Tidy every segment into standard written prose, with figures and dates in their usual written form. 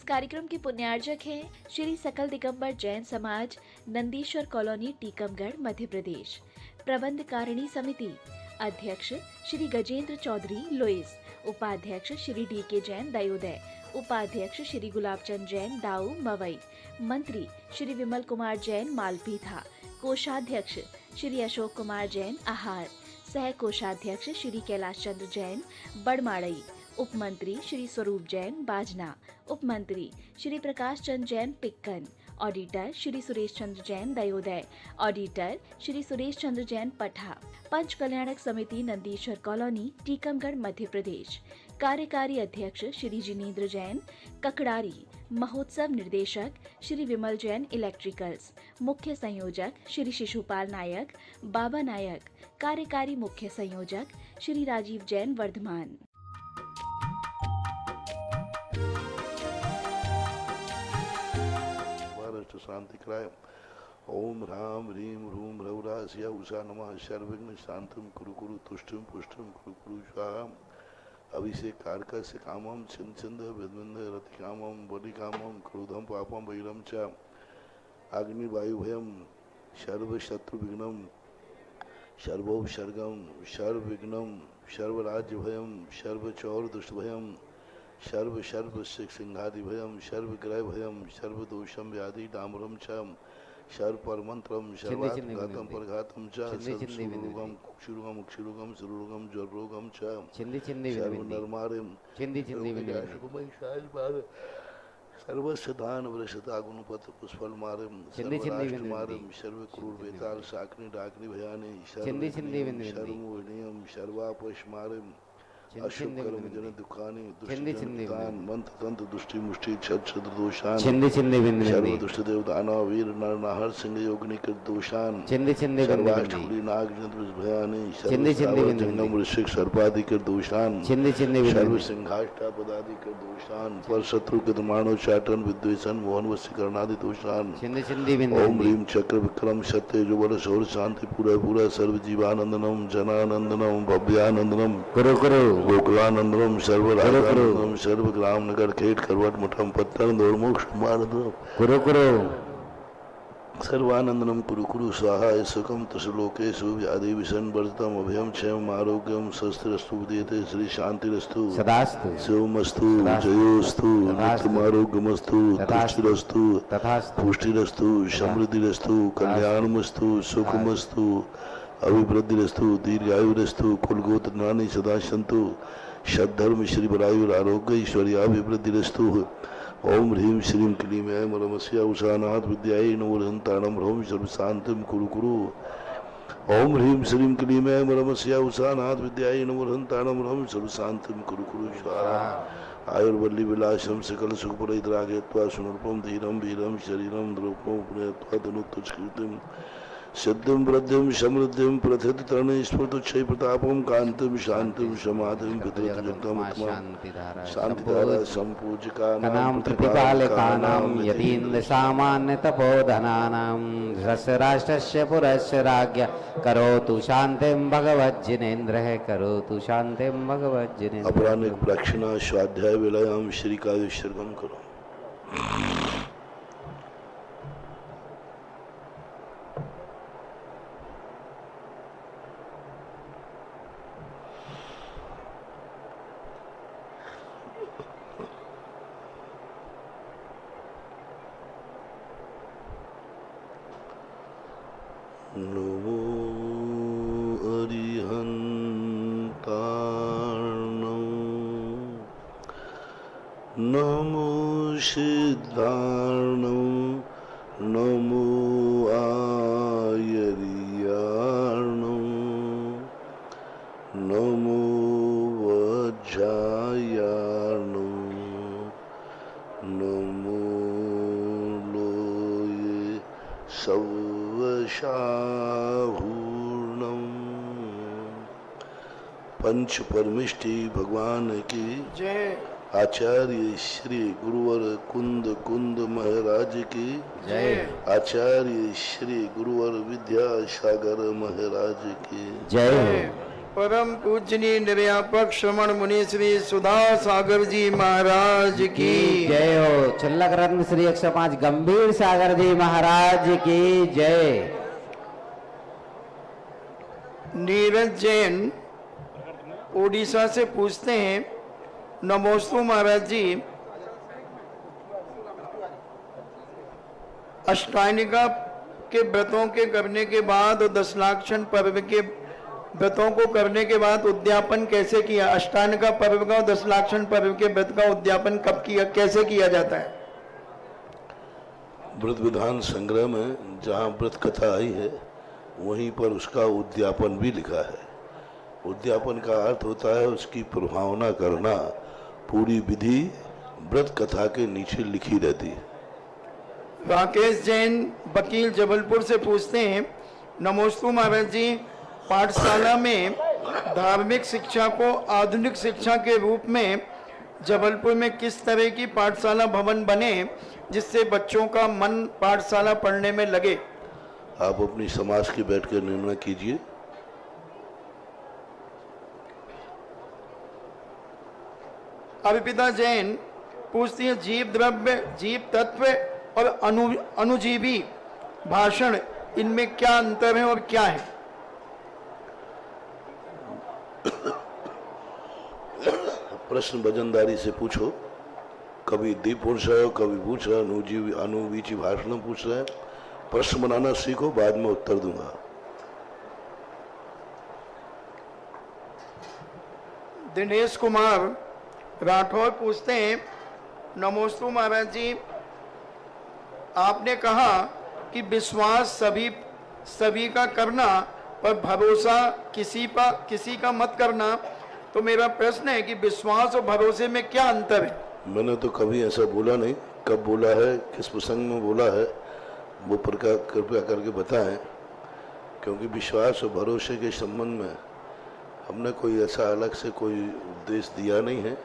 कार्यक्रम के पुण्यार्जक हैं श्री सकल दिगंबर जैन समाज, नंदीश्वर कॉलोनी, टीकमगढ़, मध्य प्रदेश। प्रबंध कारिणी समिति अध्यक्ष श्री गजेंद्र चौधरी लुइस, उपाध्यक्ष श्री डी.के. जैन दयोदय, उपाध्यक्ष श्री गुलाबचंद जैन दाऊ मवई, मंत्री श्री विमल कुमार जैन मालपीथा, कोषाध्यक्ष श्री अशोक कुमार जैन आहार, सह कोषाध्यक्ष श्री कैलाश चंद्र जैन बड़माड़ई, उपमंत्री श्री स्वरूप जैन बाजना, उपमंत्री श्री प्रकाश चंद्र जैन पिक्कन, ऑडिटर श्री सुरेश चंद्र जैन दयोदय, ऑडिटर श्री सुरेश चंद्र जैन पठा, पंच कल्याणक समिति नंदीश्वर कॉलोनी, टीकमगढ़, मध्य प्रदेश। कार्यकारी अध्यक्ष श्री जिनेन्द्र जैन ककड़ारी, महोत्सव निर्देशक श्री विमल जैन इलेक्ट्रिकल्स, मुख्य संयोजक श्री शिशुपाल नायक बाबा नायक, कार्यकारी मुख्य संयोजक श्री राजीव जैन वर्धमान। शांति कराय। ओम ह्रां ह्रीं ह्रूं ह्रौरास्या उषा नमः सर्वविघ्न शांतं कुरु कुरु तुष्टिं पुष्टिं कुरु कुरु स्वाहा। अभिषेक कारकस्य कामं छिंद विद्विंद रतिकामं बलिकामं क्रोधं पापं वैरं च अग्निवायुभयं सर्वशत्रुविघ्नं सर्वोपसर्गं सर्वविघ्नं सर्वराज्यभयं सर्वचौरदुष्टभयं सर्व सिंहादिभयं सर्वग्रहभयं सर्वदोषं व्याधि डामरं च सर्वपरमंत्रं सर्वाघातं परघातं च सर्वशूरुगं कुक्षुरुगं उक्षुरुगं सुरुगं ज्वरोगं च सर्वनर्मारिं सर्वसदान वृषदागुणपत्र पुष्पलमारिं सर्वराष्ट्रमारिं सर्वक्रूरवेताल शाकनि डाकनि भयानि सर्वमोहिनीयं सर्वापश्मारिं अशुभकर्म जन दुखानि दुष्टान मंत्र तंत्र दुष्टि मुष्टि छत्र दोषान सर्व दुष्ट देव दानव वीर नर नाहर सिंह योगिनी कर दोषान सर्वाष्टकुली नाग जंत्र भयानि सर्व जंगम वृश्चिक सर्पादि कर दोषान सर्व सिंहाष्टा पदादि कर दोषान पर शत्रु के मानो चाटन विद्वेषण मोहन वशीकरणादि दोषान ओम ह्रीं चक्र विक्रम सत्य जो बल शौर शांति पूरा पूरा सर्व जीवानंदनम जनानंदनम भव्यानंदनम करो गोकुलानंदनम सर्वराजानंदनम सर्वग्राम नगर खेट करवट मठम पत्तन दोर्मुख मानदम करो सर्वानंदनम कुरु कुरु स्वाहा सुखम तसलोकेषु व्याधि विषण वर्जितम अभयम क्षयम आरोग्यम शस्त्रस्तु विद्यते श्री शांतिरस्तु सदास्तु शिवमस्तु जयोस्तु नित्यमारोग्यमस्तु तुष्टिरस्तु पुष्टिरस्तु समृद्धिरस्तु कल्याणमस्तु सुखमस्तु अभिवृद्धिरस्तु दीर्घायुरस्तु कुलगोत्र नानी सदा सन्तु सद्धर्म श्री बलायुर आरोग्य ऐश्वर्याभिवृद्धिरस्तु। ओम ह्रीं श्रीं क्लीं ऐं रमस्या उषानाथ विद्यायै नमोरहन्ताणं ह्रौं सर्वशान्तिं कुरु कुरु। ओम ह्रीं श्रीं क्लीं ऐं रमस्या उषानाथ विद्यायै नमोरहन्ताणं ह्रौं सर्वशान्तिं कुरु कुरु स्वाहा। आयुर्वल्ली विलासम सकल सुखपरैतरागत्वा सुनर्पम धीरम वीरम शरीरम द्रौपम पुनयत्वा धनुत्तुष्कृतिम सिद्धिं वृद्धिं समृद्धिं प्रथित तरण स्फुरतुक्षय प्रतापं कांतिं शांतिं समाधिं विद्युत जगतम शांतिधारा संपूजिकानां प्रतिपालकानां यतीन्द्र सामान्य तपोधनानां धृतराष्ट्रस्य पुरस्य राज्ञ करोतु शांतिं भगवज्जिनेन्द्रः करोतु शांतिं भगवज्जिनेन्द्रः। अपराह्न प्रदक्षिणा स्वाध्याय वेलायां श्री काव्यश्रगम करो। नमो अरिहन्तार्णं नमो सिद्धार्णं नमो आयर्यार्णं नमो वज्रायार्णं नमो लोये शाहूर्णम। पंच परमिष्टि भगवान की जय। आचार्य श्री गुरुवर कुंद महाराज की जय। आचार्य श्री गुरुवर विद्यासागर महाराज की जय। परम पूजनीय निर्यापक श्रवण मुनि श्री सुधा सागर जी महाराज की जय हो। छल्लक रत्न श्री 105 गंभीर सागर जी महाराज की जय। नीरज जैन ओडिशा से पूछते हैं, नमोस्तु महाराज जी, अष्टायनिका के व्रतों के करने के बाद और 10 लाक्षण पर्व के व्रतों को करने के बाद उद्यापन कैसे किया? अष्टायनिका पर्व का और 10 लाक्षण पर्व के व्रत का उद्यापन कब किया, कैसे किया जाता है? व्रत विधान संग्रह में जहाँ व्रत कथा आई है वहीं पर उसका उद्यापन भी लिखा है। उद्यापन का अर्थ होता है उसकी प्रभावना करना। पूरी विधि व्रत कथा के नीचे लिखी रहती है। राकेश जैन वकील जबलपुर से पूछते हैं, नमोस्तु महाराज जी, पाठशाला में धार्मिक शिक्षा को आधुनिक शिक्षा के रूप में जबलपुर में किस तरह की पाठशाला भवन बने जिससे बच्चों का मन पाठशाला पढ़ने में लगे? आप अपनी समाज के बैठ कर निर्णय कीजिए। अर्पिता जैन पूछती है, जीव द्रव्य, जीव तत्व और अनुजीवी भाषण, इनमें क्या अंतर है और क्या है? प्रश्न वजनदारी से पूछो। कभी दीप पूछ रहे हो, कभी पूछ रहे हो अनुवीची भाषण पूछ रहे हैं। प्रश्न बनाना सीखो, बाद में उत्तर दूंगा। दिनेश कुमार राठौर पूछते हैं, नमोस्तु महाराज जी, आपने कहा कि विश्वास सभी का करना पर भरोसा किसी का मत करना। तो मेरा प्रश्न है कि विश्वास और भरोसे में क्या अंतर है? मैंने तो कभी ऐसा बोला नहीं। कब बोला है, किस प्रसंग में बोला है, वो प्रकार कृपया करके बताएं। क्योंकि विश्वास और भरोसे के संबंध में हमने कोई ऐसा अलग से कोई उपदेश दिया नहीं है।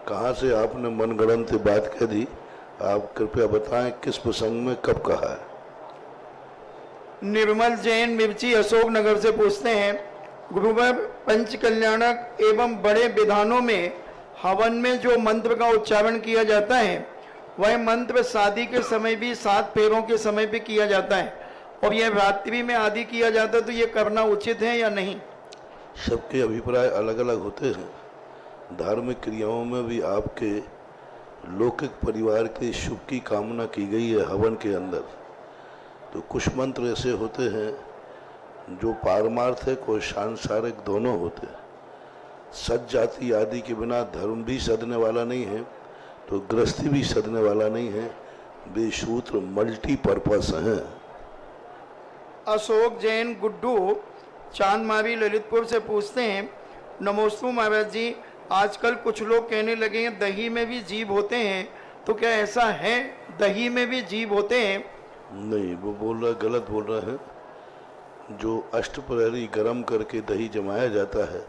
कहाँ से आपने मनगढ़ंत बात कह दी? आप कृपया बताएं किस प्रसंग में कब कहा है। निर्मल जैन मिर्ची अशोकनगर से पूछते हैं, गुरुवर, पंच कल्याणक एवं बड़े विधानों में हवन में जो मंत्र का उच्चारण किया जाता है वह मंत्र शादी के समय भी 7 फेरों के समय भी किया जाता है और यह रात्रि में आदि किया जाता है, तो यह करना उचित है या नहीं? सबके अभिप्राय अलग अलग होते हैं। धार्मिक क्रियाओं में भी आपके लौकिक परिवार के शुभ की कामना की गई है हवन के अंदर। तो कुछ मंत्र ऐसे होते हैं जो पारमार्थिक और सांसारिक दोनों होते हैं। सज जाति आदि के बिना धर्म भी सदने वाला नहीं है, तो गृहस्थी भी सदने वाला नहीं है। वे सूत्र मल्टीपर्पस हैं। अशोक जैन गुड्डू चांदमारी ललितपुर से पूछते हैं, नमोस्तु महाराज जी, आजकल कुछ लोग कहने लगे हैं दही में भी जीव होते हैं, तो क्या ऐसा है? दही में भी जीव होते हैं? नहीं, वो बोल रहा, गलत बोल रहा है। जो अष्टप्रहरी गरम करके दही जमाया जाता है,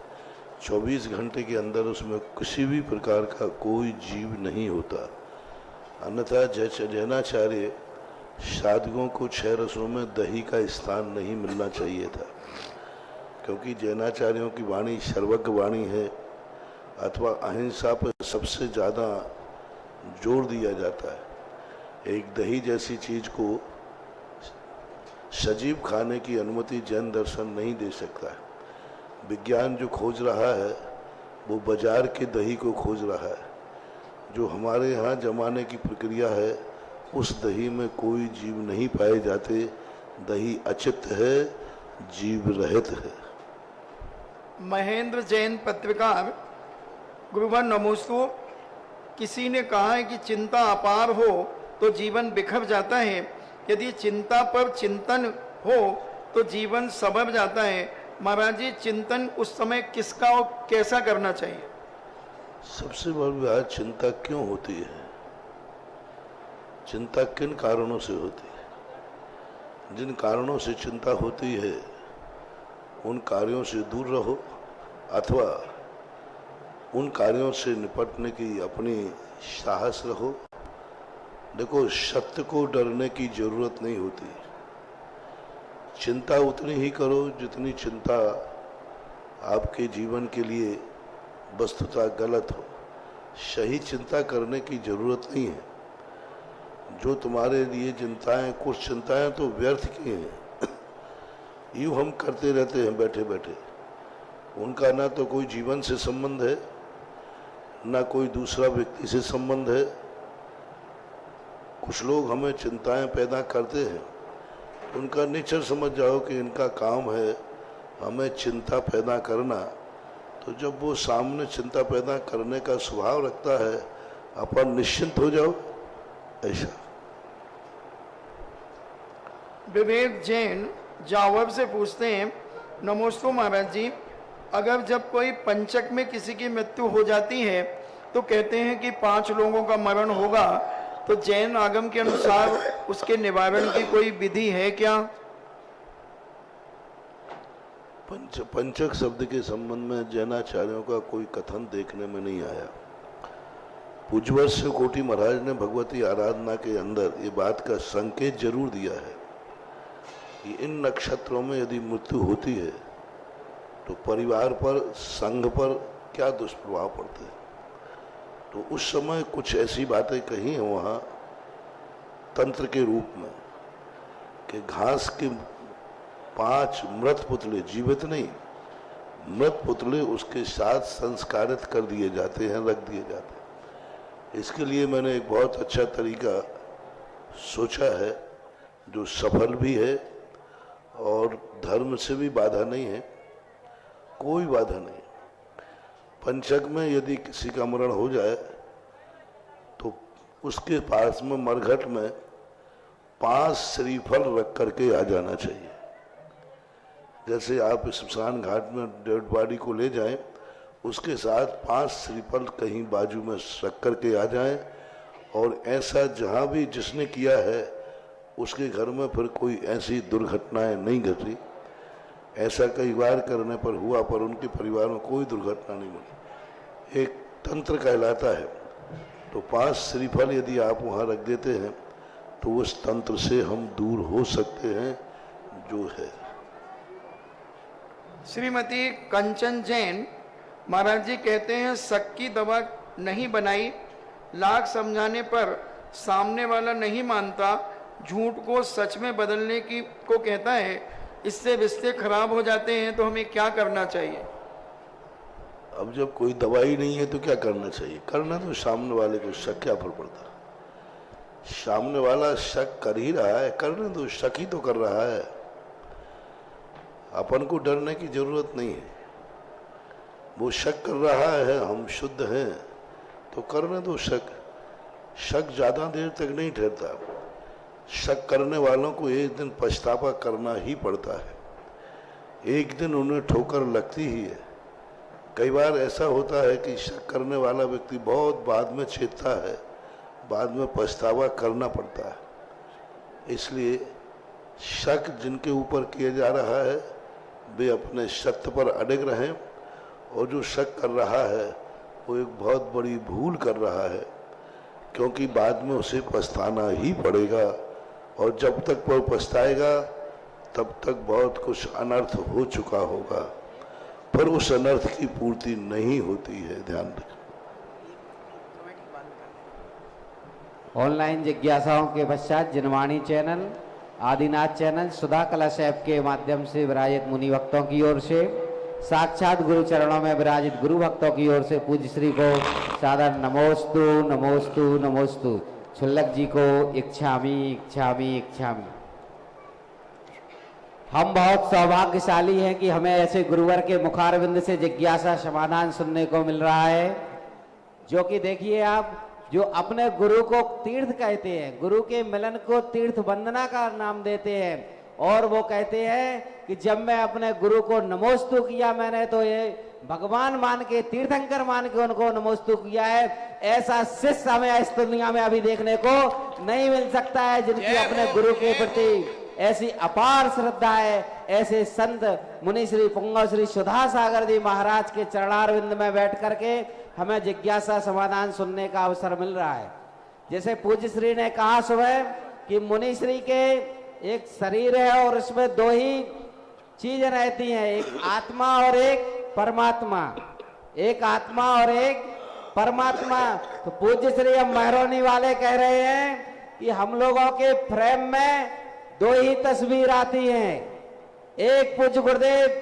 24 घंटे के अंदर उसमें किसी भी प्रकार का कोई जीव नहीं होता। अन्यथा जैनाचार्य साधकों को 6 रसों में दही का स्थान नहीं मिलना चाहिए था, क्योंकि जैनाचार्यों की वाणी सर्वज्ञ वाणी है, अथवा अहिंसा पर सबसे ज़्यादा जोर दिया जाता है। एक दही जैसी चीज को सजीव खाने की अनुमति जैन दर्शन नहीं दे सकता है। विज्ञान जो खोज रहा है वो बाजार के दही को खोज रहा है। जो हमारे यहाँ जमाने की प्रक्रिया है उस दही में कोई जीव नहीं पाए जाते। दही अचित है, जीव रहित है। महेंद्र जैन पत्रकार, गुरुवर नमोस्तु, किसी ने कहा है कि चिंता अपार हो तो जीवन बिखर जाता है, यदि चिंता पर चिंतन हो तो जीवन संवर जाता है। महाराज जी, चिंतन उस समय किसका और कैसा करना चाहिए? सबसे बड़ी बात, चिंता क्यों होती है, चिंता किन कारणों से होती है? जिन कारणों से चिंता होती है उन कार्यों से दूर रहो, अथवा उन कार्यों से निपटने की अपनी साहस रहो। देखो, सत्य को डरने की जरूरत नहीं होती। चिंता उतनी ही करो जितनी चिंता आपके जीवन के लिए वस्तुतः गलत हो। सही चिंता करने की जरूरत नहीं है। जो तुम्हारे लिए चिंताएं, कुछ चिंताएं तो व्यर्थ की हैं, यूं हम करते रहते हैं बैठे बैठे। उनका ना तो कोई जीवन से संबंध है, ना कोई दूसरा व्यक्ति से संबंध है। कुछ लोग हमें चिंताएं पैदा करते हैं, उनका नेचर समझ जाओ कि इनका काम है हमें चिंता पैदा करना। तो जब वो सामने चिंता पैदा करने का स्वभाव रखता है, अपन निश्चिंत हो जाओ। ऐसा विवेक जैन जावब से पूछते हैं, नमोस्तु महाराज जी, अगर जब कोई पंचक में किसी की मृत्यु हो जाती है तो कहते हैं कि 5 लोगों का मरण होगा, तो जैन आगम के अनुसार उसके निवारण की कोई विधि है क्या? पंचक शब्द के संबंध में जैनाचार्यों का कोई कथन देखने में नहीं आया। पूज्यवश्य कोटि महाराज ने भगवती आराधना के अंदर ये बात का संकेत जरूर दिया है कि इन नक्षत्रों में यदि मृत्यु होती है तो परिवार पर, संघ पर क्या दुष्प्रभाव पड़ते हैं। तो उस समय कुछ ऐसी बातें कही हैं वहाँ तंत्र के रूप में कि घास के 5 मृत पुतले, जीवित नहीं, मृत पुतले उसके साथ संस्कारित कर दिए जाते हैं, रख दिए जाते हैं। इसके लिए मैंने एक बहुत अच्छा तरीका सोचा है जो सफल भी है और धर्म से भी बाधा नहीं है, कोई बाधा नहीं। पंचक में यदि किसी का मरण हो जाए तो उसके पास में मरघट में 5 श्रीफल रख करके आ जाना चाहिए। जैसे आप शमशान घाट में डेड बॉडी को ले जाएं, उसके साथ 5 श्रीफल कहीं बाजू में रख करके आ जाएं। और ऐसा जहाँ भी जिसने किया है उसके घर में फिर कोई ऐसी दुर्घटनाएं नहीं घटी। ऐसा कई बार करने पर हुआ, पर उनके परिवार में कोई दुर्घटना नहीं बनी। एक तंत्र कहलाता है। तो 5 श्रीफल यदि आप वहाँ रख देते हैं तो उस तंत्र से हम दूर हो सकते हैं जो है। श्रीमती कंचन जैन महाराज जी कहते हैं, शक की दवा नहीं बनाई, लाख समझाने पर सामने वाला नहीं मानता, झूठ को सच में बदलने की को कहता है, इससे रिश्ते खराब हो जाते हैं, तो हमें क्या करना चाहिए? अब जब कोई दवाई नहीं है तो क्या करना चाहिए? करना तो सामने वाले को शक क्या फर्क पड़ता है? सामने वाला शक कर ही रहा है, करने तो शक ही तो कर रहा है। अपन को डरने की जरूरत नहीं है। वो शक कर रहा है, हम शुद्ध हैं तो करने दो शक। शक ज्यादा देर तक नहीं ठहरता। शक करने वालों को एक दिन पछतावा करना ही पड़ता है। एक दिन उन्हें ठोकर लगती ही है। कई बार ऐसा होता है कि शक करने वाला व्यक्ति बहुत बाद में चेतता है, बाद में पछतावा करना पड़ता है। इसलिए शक जिनके ऊपर किया जा रहा है वे अपने सत्य पर अड़िग रहें, और जो शक कर रहा है वो एक बहुत बड़ी भूल कर रहा है, क्योंकि बाद में उसे पछताना ही पड़ेगा। और जब तक वो पछताएगा तब तक बहुत कुछ अनर्थ हो चुका होगा, पर उस अनर्थ की पूर्ति नहीं होती है। ध्यान रखें। ऑनलाइन जिज्ञासाओं के पश्चात जनवाणी चैनल, आदिनाथ चैनल, सुधा कलश ऐप के माध्यम से विराजित मुनि भक्तों की ओर से, साक्षात गुरु चरणों में विराजित गुरु भक्तों की ओर से पूज्य श्री को सादर नमोस्तु नमोस्तु नमोस्तु। छुल्लक जी को इच्छामी इच्छामी इच्छामी। हम बहुत सौभाग्यशाली हैं कि हमें ऐसे गुरुवर के मुखारविंद से जिज्ञासा समाधान सुनने को मिल रहा है, जो कि देखिए आप, जो अपने गुरु को तीर्थ कहते हैं, गुरु के मिलन को तीर्थ वंदना का नाम देते हैं, और वो कहते हैं कि जब मैं अपने गुरु को नमोस्तु किया, मैंने तो ये भगवान मान के, तीर्थंकर मान के उनको नमोस्तु किया है। ऐसा शिष्य हमें इस दुनिया में अभी देखने को नहीं मिल सकता है, जिनकी अपने गुरु के प्रति ऐसी अपार श्रद्धा है। ऐसे संत मुनि श्री पुंगव श्री सुधा सागर जी महाराज के चरणारविंद में बैठ करके हमें जिज्ञासा समाधान सुनने का अवसर मिल रहा है। जैसे पूज्य श्री ने कहा सुबह कि मुनि श्री के एक शरीर है और उसमें 2 ही चीजें रहती हैं, एक आत्मा और एक परमात्मा, एक आत्मा और एक परमात्मा। तो पूज्य श्री हम मेहरौनी वाले कह रहे हैं कि हम लोगों के फ्रेम में दो ही तस्वीर आती हैं, एक पूज्य गुरुदेव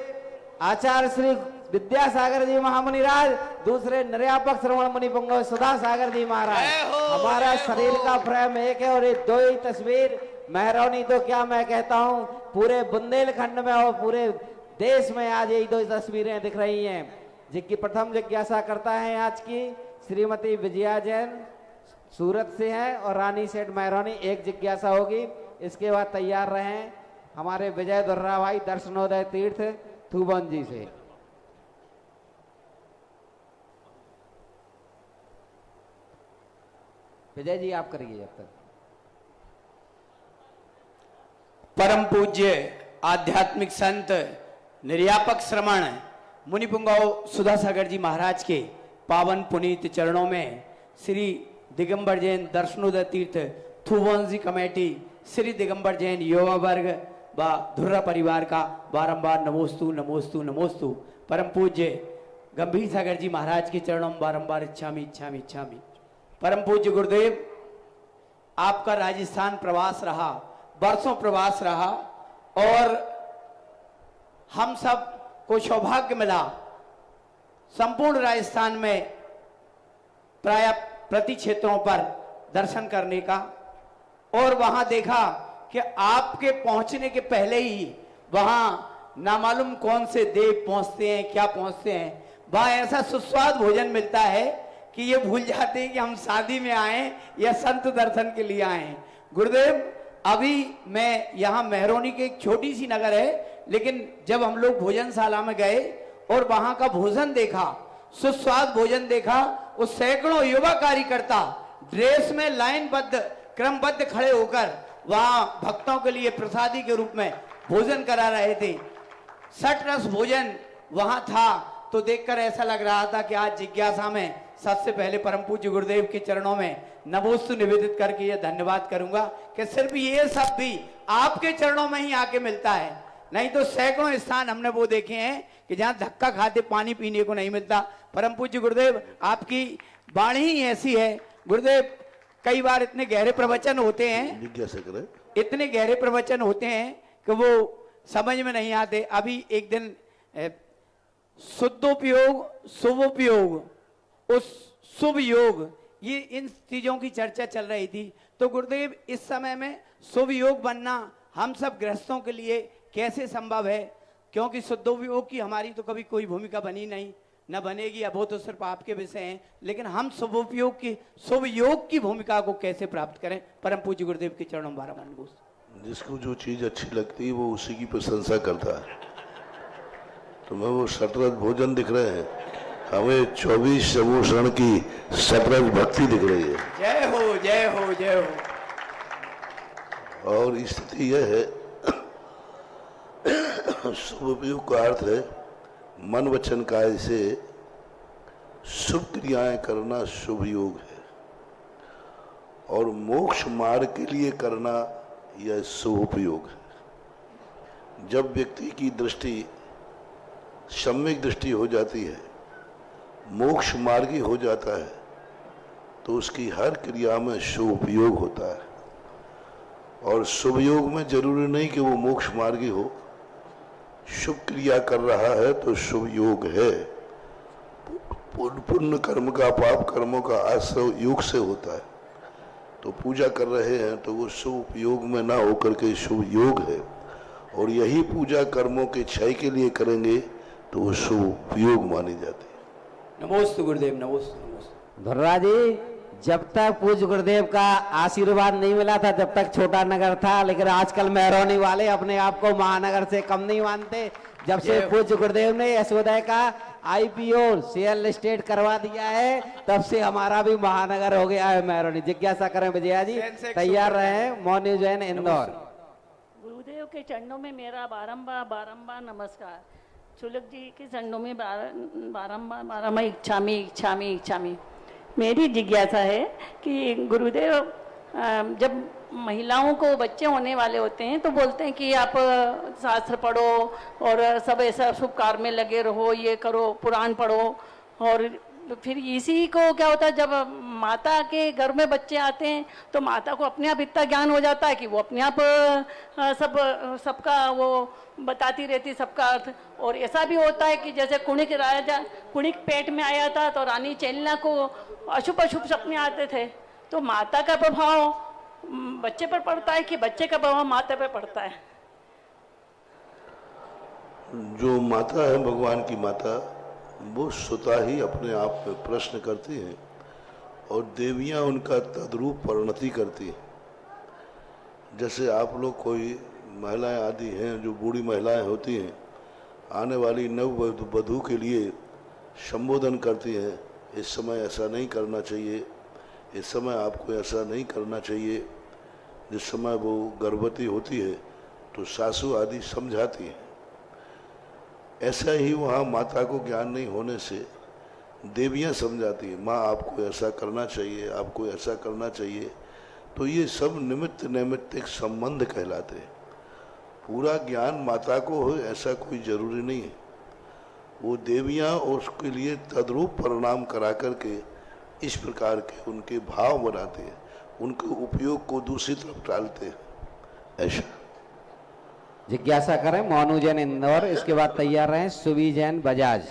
आचार्य श्री विद्यासागर जी महामुनिराज, दूसरे निर्यापक श्रवण मुनि पुंगव सुधा सागर जी महाराज। हमारा शरीर का फ्रेम एक है और ये दो ही तस्वीर मेहरौनी तो क्या मैं कहता हूँ पूरे बुंदेलखंड में और पूरे देश में आज यही दो तस्वीरें दिख रही हैं। जिनकी प्रथम जिज्ञासा करता है आज की श्रीमती विजया जैन सूरत से है और रानी सेठ मेहरौनी एक जिज्ञासा होगी। इसके बाद तैयार रहें हमारे विजय दुर्रा भाई दर्शनोदय तीर्थ थुबन जी से। विजय जी आप करिए जब तक। परम पूज्य आध्यात्मिक संत निर्यापक श्रमण मुनिपुंगव सुधा सागर जी महाराज के पावन पुनीत चरणों में श्री दिगंबर जैन दर्शनोदय तीर्थ थुबोंजी कमेटी, श्री दिगंबर जैन युवा वर्ग व धुर्रा परिवार का बारंबार नमोस्तु नमोस्तु नमोस्तु। परम पूज्य गंभीर सागर जी महाराज के चरणों में बारंबार इच्छामी इच्छामी इच्छामी। परम पूज्य गुरुदेव, आपका राजस्थान प्रवास रहा, बरसों प्रवास रहा और हम सब को सौभाग्य मिला संपूर्ण राजस्थान में प्राय प्रति क्षेत्रों पर दर्शन करने का। और वहां देखा कि आपके पहुंचने के पहले ही वहां ना मालूम कौन से देव पहुंचते हैं, क्या पहुंचते हैं। वहां ऐसा सुस्वाद भोजन मिलता है कि ये भूल जाते हैं कि हम शादी में आए या संत दर्शन के लिए आए। गुरुदेव, अभी मैं यहाँ मेहरौनी के एक छोटी सी नगर है, लेकिन जब हम लोग भोजनशाला में गए और वहां का भोजन देखा, सुस्वाद भोजन देखा, उस सैकड़ों युवा कार्यकर्ता ड्रेस में लाइनबद्ध क्रमबद्ध खड़े होकर वहां भक्तों के लिए प्रसादी के रूप में भोजन करा रहे थे। सठ रस भोजन वहां था तो देखकर ऐसा लग रहा था कि आज जिज्ञासा में सबसे पहले परम पूज्य गुरुदेव के चरणों में नमोस्तु निवेदित करके ये धन्यवाद करूंगा कि सिर्फ ये सब भी आपके चरणों में ही आके मिलता है। नहीं तो सैकड़ों स्थान हमने वो देखे हैं कि जहां धक्का खाते पानी पीने को नहीं मिलता। परम पूज्य गुरुदेव, आपकी वाणी ही ऐसी है। गुरुदेव, कई बार इतने गहरे प्रवचन होते हैं, इतने गहरे प्रवचन होते हैं कि वो समझ में नहीं आते। अभी एक दिन शुद्धोपयोग, शुभोपयोग, उस शुभ योग, ये इन चीजों की चर्चा चल रही थी। तो गुरुदेव, इस समय में शुभ योग बनना हम सब गृहस्थों के लिए कैसे संभव है? क्योंकि शुद्धोपयोग की हमारी तो कभी कोई भूमिका बनी नहीं, न बनेगी, अब वो तो सिर्फ आपके विषय हैं। लेकिन हम शुभोपयोग की, शुभ योग की भूमिका को कैसे प्राप्त करें? परम पूज्य गुरुदेव के चरणों में बारह मन। जिसको जो चीज अच्छी लगती है वो उसी की प्रशंसा करता है। तुम्हें वो सतरज भोजन दिख रहे हैं, हमें 24 समूषण की सतरज भक्ति दिख रही है। जय हो जय हो जय हो। और स्थिति यह है, शुभोपयोग का अर्थ है मन वचन काय से शुभ क्रियाएं करना शुभ योग है, और मोक्ष मार्ग के लिए करना यह शुभोपयोग है। जब व्यक्ति की दृष्टि सम्यक दृष्टि हो जाती है, मोक्ष मार्गी हो जाता है, तो उसकी हर क्रिया में शुभ उपयोग होता है। और शुभ योग में जरूरी नहीं कि वो मोक्ष मार्गी हो, शुभ क्रिया कर रहा है तो शुभ योग है। पुण्य कर्म का, पाप कर्मों का आश्रय योग से होता है। तो पूजा कर रहे हैं तो वो शुभ उपयोग में ना होकर के शुभ योग है, और यही पूजा कर्मों के क्षय के लिए करेंगे तो वो शुभ उपयोग मानी जाती है। नमोस्तु गुरुदेव, नमोस्तु नमोस्तु। धुर्रा जी, जब तक पूज्य गुरुदेव का आशीर्वाद नहीं मिला था तब तक छोटा नगर था, लेकिन आजकल मेहरौनी वाले अपने आप को महानगर से कम नहीं मानते। जब से पूज्य गुरुदेव ने यशोदय का IPO शेयर लिस्टेड करवा दिया है, तब से हमारा भी महानगर हो गया है मेहरौनी। जिज्ञासा करें विजया जी, तैयार रहे। मौनी जैन, इंदौर। गुरुदेव के चरणों में मेरा बारंबार नमस्कार। चुलक जी के चरणों में बारंबार इच्छामी। मेरी जिज्ञासा है कि गुरुदेव, जब महिलाओं को बच्चे होने वाले होते हैं तो बोलते हैं कि आप शास्त्र पढ़ो और सब ऐसा शुभ कार्य में लगे रहो, ये करो, पुराण पढ़ो। और फिर इसी को क्या होता है, जब माता के घर में बच्चे आते हैं तो माता को अपने आप इतना ज्ञान हो जाता है कि वो अपने आप सबका वो बताती रहती सबका अर्थ। और ऐसा भी होता है कि जैसे कुणिक पेट में आया था तो रानी चेलना को अशुभ अशुभ सपने आते थे, तो माता का प्रभाव बच्चे पर पड़ता है कि बच्चे का प्रभाव माता पर पड़ता है? जो माता है, भगवान की माता, वो स्वतः ही अपने आप में प्रश्न करती हैं और देवियां उनका तद्रूप परिणति करती हैं। जैसे आप लोग कोई महिलाएं आदि हैं जो बूढ़ी महिलाएं होती हैं, आने वाली नव वधू के लिए संबोधन करती हैं, इस समय ऐसा नहीं करना चाहिए, इस समय आपको ऐसा नहीं करना चाहिए। जिस समय वो गर्भवती होती है तो सासू आदि समझाती हैं। ऐसा ही वहाँ माता को ज्ञान नहीं होने से देवियाँ समझाती हैं, माँ आपको ऐसा करना चाहिए, आपको ऐसा करना चाहिए। तो ये सब निमित्त नैमित्तिक संबंध कहलाते हैं। पूरा ज्ञान माता को हो ऐसा कोई जरूरी नहीं है। वो देवियाँ उसके लिए तद्रूप परिणाम करा करके इस प्रकार के उनके भाव बनाते हैं, उनके उपयोग को दूसरी तरफ डालते हैं। ऐसा जिज्ञासा करें मोनू जैन इंदौर, इसके बाद तैयार रहें सुबी जैन बजाज।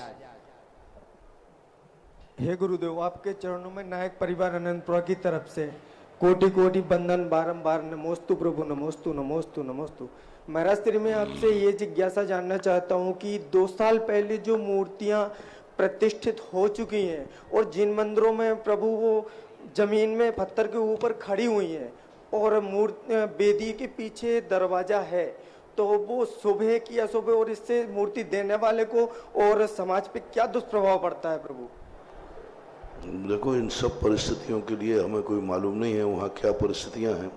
हे गुरुदेव, आपके चरणों में नायक परिवार अनंतपुरा की तरफ से कोटि कोटि बंधन बारंबार नमोस्तु प्रभु, नमोस्तु नमोस्तु नमोस्तु। महाराज श्री, मैं आपसे ये जिज्ञासा जानना चाहता हूँ कि 2 साल पहले जो मूर्तियाँ प्रतिष्ठित हो चुकी हैं और जिन मंदिरों में प्रभु वो जमीन में पत्थर के ऊपर खड़ी हुई हैं और वेदी के पीछे दरवाजा है, तो वो शुभ है कि अशुभ है और इससे मूर्ति देने वाले को और समाज पे क्या दुष्प्रभाव पड़ता है प्रभु? देखो, इन सब परिस्थितियों के लिए हमें कोई मालूम नहीं है वहाँ क्या परिस्थितियाँ हैं।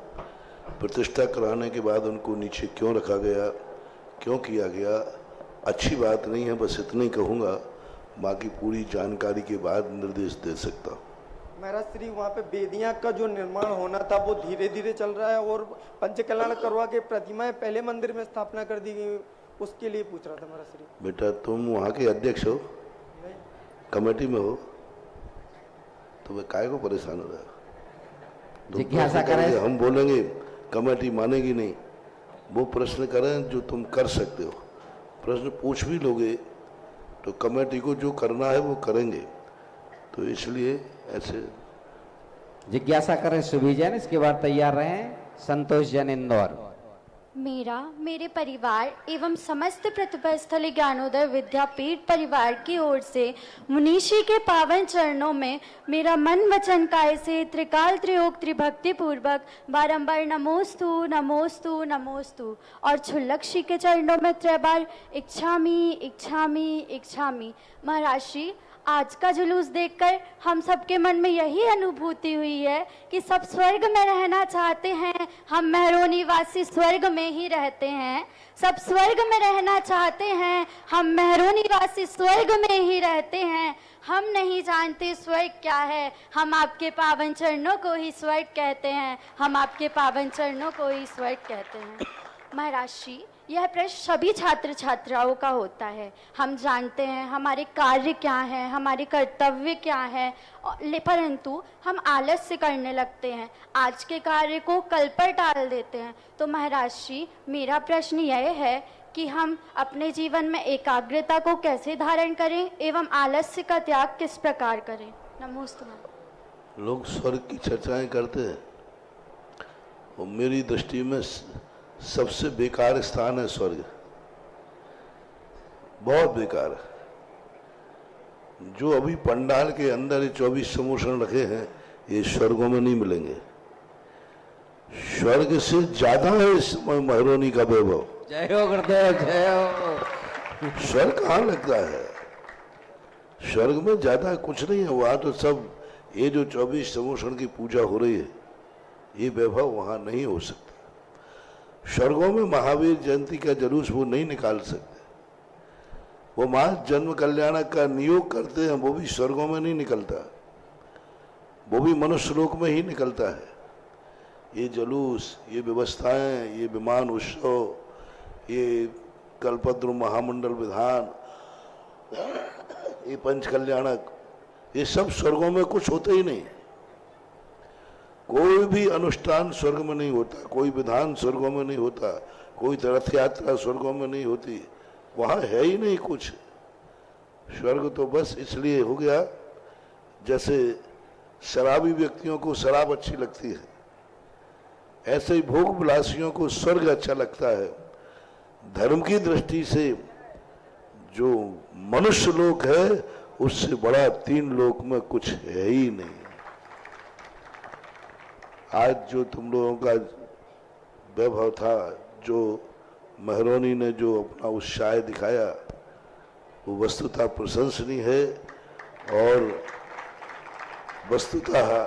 प्रतिष्ठा कराने के बाद उनको नीचे क्यों रखा गया, क्यों किया गया, अच्छी बात नहीं है। बस इतना ही कहूँगा, बाकी पूरी जानकारी के बाद निर्देश दे सकता हूँ। महाराज श्री, वहाँ पे बेदियाँ का जो निर्माण होना था वो धीरे धीरे चल रहा है और पंचकल्याण करवा के प्रतिमाएं पहले मंदिर में स्थापना कर दी गई, उसके लिए पूछ रहा था महाराज श्री। बेटा, तुम वहाँ के अध्यक्ष हो? नहीं। कमेटी में हो? तो वे काय को परेशान हो रहा है? जिज्ञासा करें। हम बोलेंगे कमेटी मानेगी नहीं। वो प्रश्न करें जो तुम कर सकते हो। प्रश्न पूछ भी लोगे तो कमेटी को जो करना है वो करेंगे, तो इसलिए ऐसे। जिज्ञासा करें सुबी जैन, इसके बाद तैयार रहें संतोष जैन इंदौर। मेरा, मेरे परिवार एवं समस्त प्रतिभास्थली ज्ञानोदय विद्यापीठ परिवार की ओर से मुनीषी के पावन चरणों में मेरा मन वचन काय से त्रिकाल त्रियोग त्रिभक्ति पूर्वक बारंबार नमोस्तु नमोस्तु नमोस्तु और छुल्लक्षी के चरणों में 3 बार इच्छामी इच्छामी इच्छामी। महाराज श्री, आज का जुलूस देखकर हम सबके मन में यही अनुभूति हुई है कि सब स्वर्ग में रहना चाहते हैं, हम मेहरोनी वासी स्वर्ग में ही रहते हैं। सब स्वर्ग में रहना चाहते हैं, हम मेहरोनी वासी स्वर्ग में ही रहते हैं। हम नहीं जानते स्वर्ग क्या है, हम आपके पावन चरणों को ही स्वर्ग कहते हैं, हम आपके पावन चरणों को ही स्वर्ग कहते हैं। महाराज श्री, यह प्रश्न सभी छात्र छात्राओं का होता है। हम जानते हैं हमारे कार्य क्या है, हमारे कर्तव्य क्या है, परंतु हम आलस से करने लगते हैं, आज के कार्य को कल पर टाल देते हैं। तो महाराज श्री, मेरा प्रश्न यह है कि हम अपने जीवन में एकाग्रता को कैसे धारण करें एवं आलस्य का त्याग किस प्रकार करें? नमोस्तु। लोग स्वर्ग की चर्चाएं करते हैं और मेरी दृष्टि में सबसे बेकार स्थान है स्वर्ग, बहुत बेकार है। जो अभी पंडाल के अंदर 24 समोषण रखे हैं, ये स्वर्गों में नहीं मिलेंगे। स्वर्ग से ज्यादा है इस समय महरोनी का वैभव। जय हो गुरुदेव, जय हो। स्वर्ग कहाँ लगता है? स्वर्ग में ज्यादा कुछ नहीं है। वहां तो सब ये जो 24 समोषण की पूजा हो रही है, ये वैभव वहां नहीं हो सकता। स्वर्गों में महावीर जयंती का जुलूस वो नहीं निकाल सकते। वो मां जन्म कल्याणक का नियोग करते हैं, वो भी स्वर्गों में नहीं निकलता, वो भी मनुष्य लोक में ही निकलता है। ये जुलूस, ये व्यवस्थाएं, ये विमान उत्सव, ये कल्पद्रु महामंडल विधान, ये पंच कल्याणक, ये सब स्वर्गों में कुछ होते ही नहीं। कोई भी अनुष्ठान स्वर्ग में नहीं होता, कोई विधान स्वर्गों में नहीं होता, कोई रथ यात्रा स्वर्गों में नहीं होती, वहां है ही नहीं कुछ। स्वर्ग तो बस इसलिए हो गया, जैसे शराबी व्यक्तियों को शराब अच्छी लगती है, ऐसे ही भोग विलासियों को स्वर्ग अच्छा लगता है। धर्म की दृष्टि से जो मनुष्य लोक है, उससे बड़ा 3 लोक में कुछ है ही नहीं। आज जो तुम लोगों का वैभव था, जो मेहरोनी ने जो अपना उत्साह दिखाया, वो वस्तुतः प्रशंसनीय है। और वस्तुतः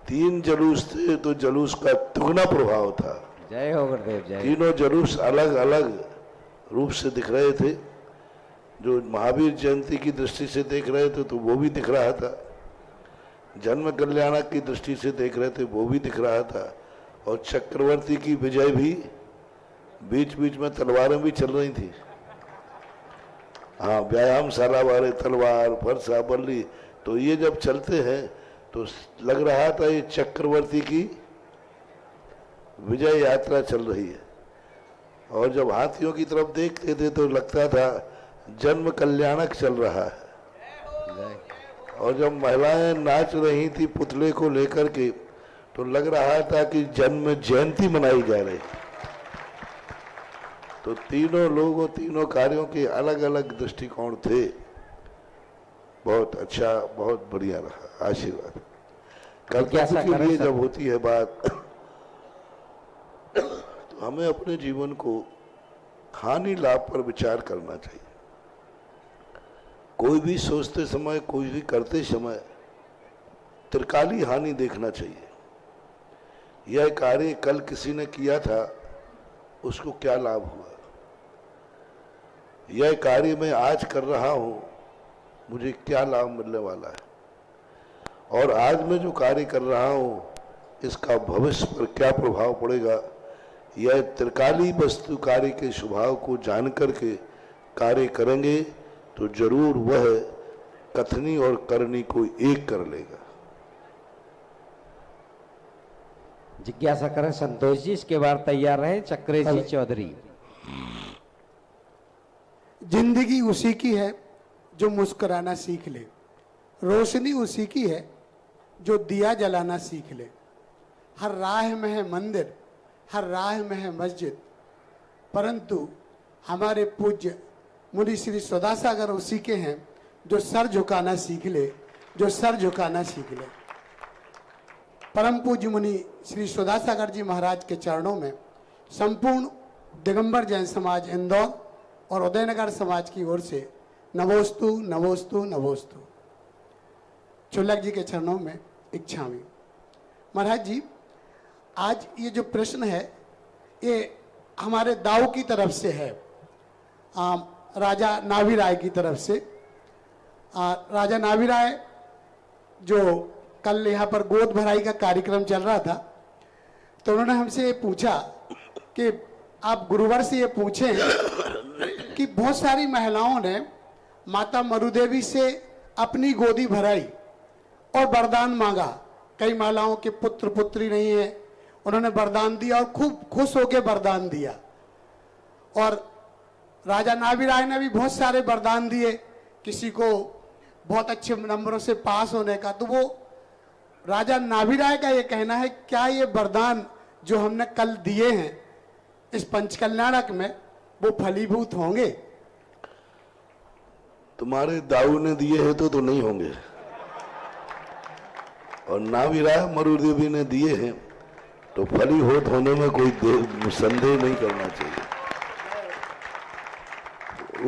3 जुलूस थे तो जुलूस का दुगना प्रभाव था। जय हो गुरुदेव जय। तीनों जुलूस अलग अलग रूप से दिख रहे थे। जो महावीर जयंती की दृष्टि से देख रहे थे तो वो भी दिख रहा था, जन्म कल्याणक की दृष्टि से देख रहे थे वो भी दिख रहा था, और चक्रवर्ती की विजय भी, बीच बीच में तलवारें भी चल रही थी। हाँ, व्यायामशाला वाले तलवार, फरसा, बल्ली, तो ये जब चलते हैं तो लग रहा था ये चक्रवर्ती की विजय यात्रा चल रही है। और जब हाथियों की तरफ देखते थे तो लगता था जन्म कल्याणक चल रहा है। और जब महिलाएं नाच रही थी पुतले को लेकर के, तो लग रहा था कि जन्म जयंती मनाई जा रही। तो तीनों लोगों, तीनों कार्यों के अलग अलग दृष्टिकोण थे। बहुत अच्छा, बहुत बढ़िया रहा। आशीर्वाद। कर्तव्य के लिए जब होती है बात, तो हमें अपने जीवन को हानि लाभ पर विचार करना चाहिए। कोई भी सोचते समय, कोई भी करते समय त्रिकाली हानि देखना चाहिए। यह कार्य कल किसी ने किया था, उसको क्या लाभ हुआ, यह कार्य मैं आज कर रहा हूं, मुझे क्या लाभ मिलने वाला है, और आज मैं जो कार्य कर रहा हूं इसका भविष्य पर क्या प्रभाव पड़ेगा। यह त्रिकाली वस्तु कार्य के स्वभाव को जान करके कार्य करेंगे तो जरूर वह कथनी और करनी को एक कर लेगा। जिज्ञासा करें संतोष जी, इसके बाद तैयार रहे चक्रेश जी चौधरी। जिंदगी उसी की है जो मुस्कुराना सीख ले, रोशनी उसी की है जो दिया जलाना सीख ले। हर राह में है मंदिर, हर राह में है मस्जिद, परंतु हमारे पूज्य मुनि श्री सौदासागर उसी के हैं जो सर झुकाना सीख ले, जो सर झुकाना सीख ले। परम पूज्य मुनि श्री सौदासागर जी महाराज के चरणों में संपूर्ण दिगंबर जैन समाज इंदौर और उदयनगर समाज की ओर से नमोस्तु नमोस्तु नमोस्तु। चुल्लक जी के चरणों में इच्छामी। महाराज जी, आज ये जो प्रश्न है ये हमारे दाऊ की तरफ से है, राजा नाभिराय की तरफ से। राजा नाभिराय जो कल यहाँ पर गोद भराई का कार्यक्रम चल रहा था, तो उन्होंने हमसे ये पूछा कि आप गुरुवर से ये पूछें कि बहुत सारी महिलाओं ने माता मरुदेवी से अपनी गोदी भराई और वरदान मांगा। कई महिलाओं के पुत्र पुत्री नहीं है, उन्होंने वरदान दिया और खूब खुश होकर वरदान दिया। और राजा नाभिराय ने भी बहुत सारे वरदान दिए, किसी को बहुत अच्छे नंबरों से पास होने का। तो वो राजा नाभिराय का ये कहना है, क्या ये वरदान जो हमने कल दिए हैं इस पंचकल्याणक में वो फलीभूत होंगे? तुम्हारे दाऊ ने दिए हैं तो नहीं होंगे, और नाभिराय मरुदेवी ने दिए हैं तो फलीभूत होने में कोई संदेह नहीं करना चाहिए।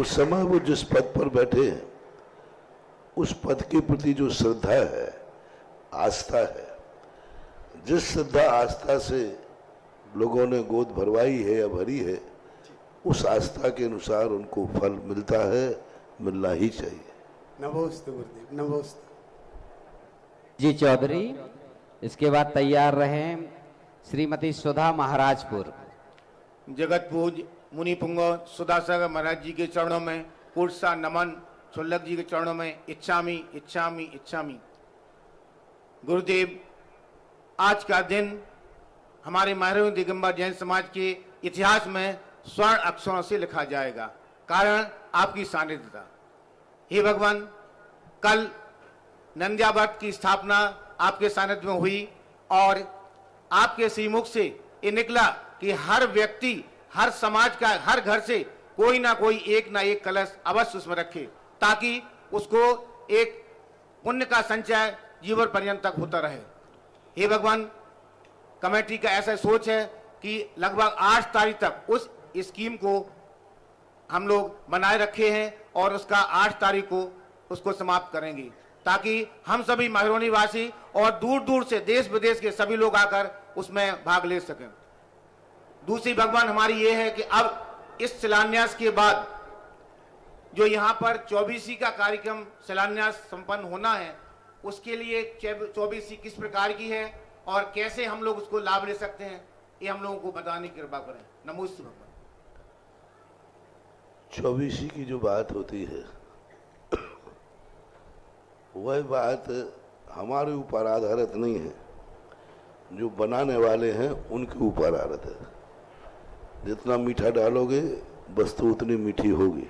उस समय वो जिस पद पर बैठे हैं, उस पद के प्रति जो श्रद्धा है, आस्था है, जिस श्रद्धा आस्था से लोगों ने गोद भरवाई है या भरी है, उस आस्था के अनुसार उनको फल मिलता है, मिलना ही चाहिए। नमोस्तु गुरुदेव, नमोस्तु। जी चौधरी, इसके बाद तैयार रहें श्रीमती सुधा महाराजपुर। जगत पूज मुनि पुंगव सुधासागर महाराज जी के चरणों में पूर्णसा नमन। छुल्लक जी के चरणों में इच्छामी इच्छामी इच्छामी। गुरुदेव, आज का दिन हमारे महरोनी दिगंबर जैन समाज के इतिहास में स्वर्ण अक्षरों से लिखा जाएगा, कारण आपकी सानिध्यता। हे भगवान, कल नंद्यावत की स्थापना आपके सानिध्य में हुई और आपके श्रीमुख से ये निकला कि हर व्यक्ति, हर समाज का, हर घर से कोई ना कोई एक ना एक कलश अवश्य उसमें रखे, ताकि उसको एक पुण्य का संचय जीवन पर्यंत तक होता रहे। हे भगवान, कमेटी का ऐसा सोच है कि लगभग 8 तारीख तक उस स्कीम को हम लोग बनाए रखे हैं और उसका 8 तारीख को उसको समाप्त करेंगे, ताकि हम सभी महरौनी वासी और दूर दूर से देश विदेश के सभी लोग आकर उसमें भाग ले सकें। दूसरी भगवान हमारी ये है कि अब इस शिलान्यास के बाद जो यहाँ पर 24वीं का कार्यक्रम शिलान्यास संपन्न होना है, उसके लिए 24वीं किस प्रकार की है और कैसे हम लोग उसको लाभ ले सकते हैं, ये हम लोगों को बताने की कृपा करें। नमोस्तु भगवान। 24वीं की जो बात होती है वह बात हमारे ऊपर आधारित नहीं है, जो बनाने वाले हैं उनके ऊपर आधारित है। जितना मीठा डालोगे वस्तु उतनी मीठी होगी।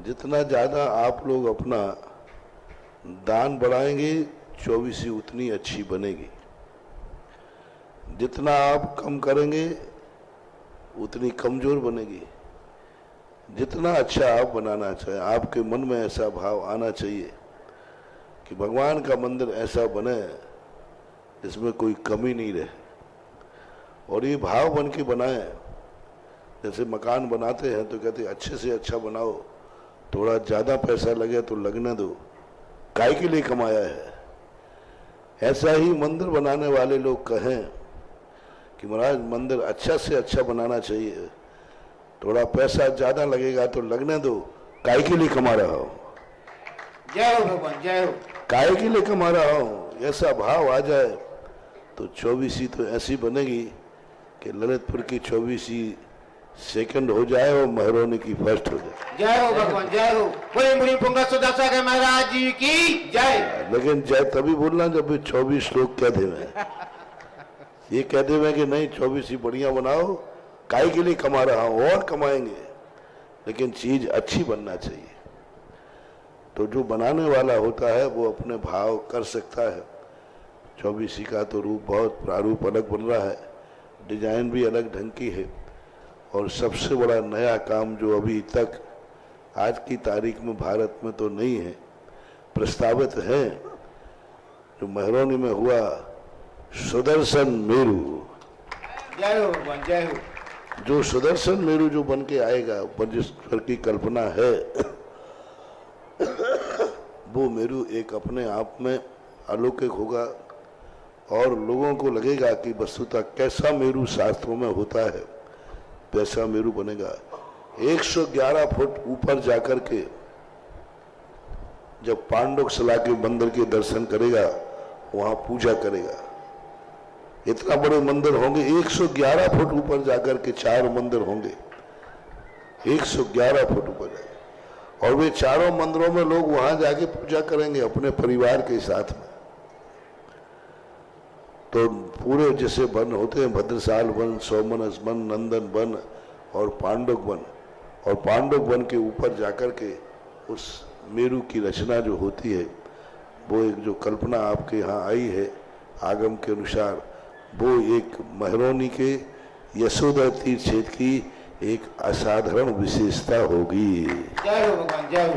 जितना ज़्यादा आप लोग अपना दान बढ़ाएंगे 24वीं उतनी अच्छी बनेगी। जितना आप कम करेंगे उतनी कमजोर बनेगी। जितना अच्छा आप बनाना चाहें, आपके मन में ऐसा भाव आना चाहिए कि भगवान का मंदिर ऐसा बने जिसमें कोई कमी नहीं रहे, और ये भाव बन के बनाए। जैसे मकान बनाते हैं तो कहते हैं अच्छे से अच्छा बनाओ, थोड़ा ज़्यादा पैसा लगे तो लगने दो, काय के लिए कमाया है। ऐसा ही मंदिर बनाने वाले लोग कहें कि महाराज मंदिर अच्छा से अच्छा बनाना चाहिए, थोड़ा पैसा ज़्यादा लगेगा तो लगने दो, काय के लिए कमा रहा हो। जय हो भगवान, जय हो। काय के लिए कमा रहा हो, ऐसा भाव आ जाए तो 24वीं तो ऐसी बनेगी कि ललितपुर की 24वीं सेकंड हो जाए और महरौनी की फर्स्ट हो जाए। जय हो भगवान, जय हो। बोले मुनि पुंगव सुधासागर महाराज जी की जय। लेकिन जय तभी बोलना जब 24 लोग कह देवे। ये कह देवे कि नहीं 24वीं बढ़िया बनाओ, काय के लिए कमा रहा हूं, और कमाएंगे, लेकिन चीज अच्छी बनना चाहिए। तो जो बनाने वाला होता है वो अपने भाव कर सकता है। 24वीं का तो रूप बहुत प्रारूप अलग बन रहा है, डिजाइन भी अलग ढंग की है, और सबसे बड़ा नया काम जो अभी तक आज की तारीख में भारत में तो नहीं है, प्रस्तावित है, जो महरौनी में हुआ सुदर्शन मेरू। जय हो भगवान, जय हो। जो सुदर्शन मेरू जो बन के आएगा, परमेश्वर की कल्पना है, वो मेरू एक अपने आप में अलौकिक होगा और लोगों को लगेगा कि वस्तुतः कैसा मेरू शास्त्रों में होता है वैसा मेरू बनेगा। 111 फुट ऊपर जाकर के जब पांडुकशिला के मंदिर के दर्शन करेगा, वहां पूजा करेगा। इतना बड़े मंदिर होंगे, 111 फुट ऊपर जाकर के 4 मंदिर होंगे, 111 फुट ऊपर जाकर, और वे चारों मंदिरों में लोग वहां जाके पूजा करेंगे अपने परिवार के साथ में। तो पूरे जैसे वन होते हैं, भद्रसाल वन, सोमनस वन, नंदन वन और पांडुक वन, और पांडुक वन के ऊपर जाकर के उस मेरू की रचना जो होती है, वो एक जो कल्पना आपके यहाँ आई है आगम के अनुसार, वो एक महरौनी के यशोदा तीर्थ क्षेत्र की एक असाधारण विशेषता होगी। जय हो भगवान, जय हो।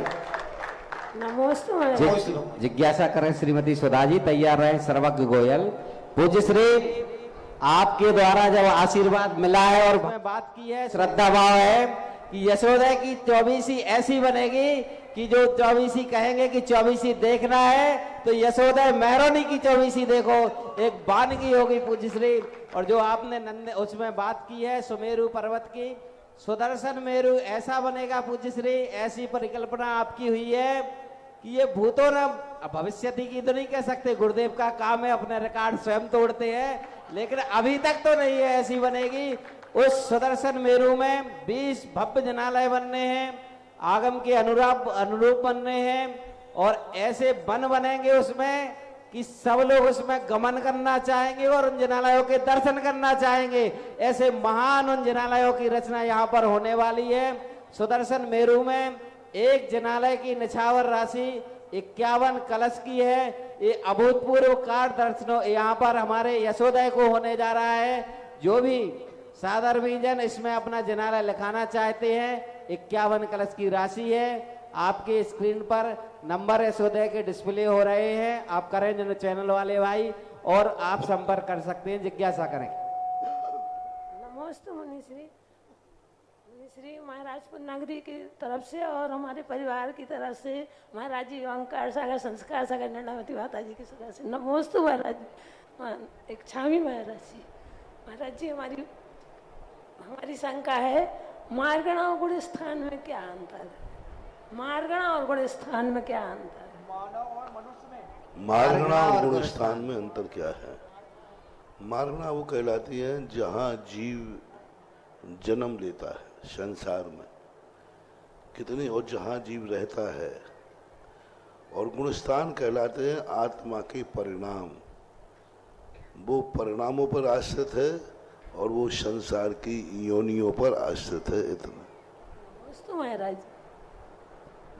नमोस्तु। जिज्ञासा करें श्रीमती सुधा जी, तैयार रहे सर्वज्ञ गोयल। पूज्य श्री, आपके द्वारा जब आशीर्वाद मिला है और बात की है, श्रद्धा भाव है कि यशोदा की 24वीं ऐसी बनेगी कि जो 24वीं कहेंगे कि 24वीं देखना है तो यशोदा महरौनी की 24वीं देखो, एक वानगी होगी पूज्य श्री। और जो आपने नंद उसमें बात की है सुमेरु पर्वत की, सुदर्शन मेरु ऐसा बनेगा पूज्य श्री, ऐसी परिकल्पना आपकी हुई है कि ये भूतों ने, भविष्य की तो नहीं कह सकते, गुरुदेव का काम है, अपने रिकॉर्ड स्वयं तोड़ते हैं, लेकिन अभी तक तो नहीं है ऐसी बनेगी। उस सुदर्शन मेरू में 20 भव्य जनालय बनने हैं, आगम के अनुरूप बनने हैं, और ऐसे वन बनेंगे उसमें कि सब लोग उसमें गमन करना चाहेंगे और उन जनालयों के दर्शन करना चाहेंगे। ऐसे महान उन जनालयों की रचना यहाँ पर होने वाली है। सुदर्शन मेरू में एक जनालय की निछावर राशि 51 कलश की है। ये अभूतपूर्व कार दर्शनों यहाँ पर हमारे यशोदय को होने जा रहा है। जो भी साधर्मी जन इसमें अपना जनालय लिखाना चाहते हैं, 51 कलश की राशि है। आपके स्क्रीन पर नंबर यशोदय के डिस्प्ले हो रहे हैं, आप करें जन चैनल वाले भाई, और आप संपर्क कर सकते हैं, जिज्ञासा करें। नमस्ते मुनिश्री महाराजपुर नगरी की तरफ से और हमारे परिवार की तरफ से महाराज जी ओंकार सागर संस्कार सागर नंदावती माता जी की तरफ से नमोस्तु महाराज जी। एक छावी महाराज जी हमारी शंका है, मारगणा और गुण स्थान में क्या अंतर है? मारगणा और गुण स्थान में क्या अंतर है? मानव और मनुष्य में मारगणा और गुण स्थान में अंतर क्या है? मारगणा वो कहलाती है जहाँ जीव जन्म लेता है संसार में कितनी, और जहाँ जीव रहता है। और गुणस्थान कहलाते हैं आत्मा के परिणाम, वो परिणामों पर आश्रित है और वो संसार की योनियों पर आश्रित है। इतना महाराज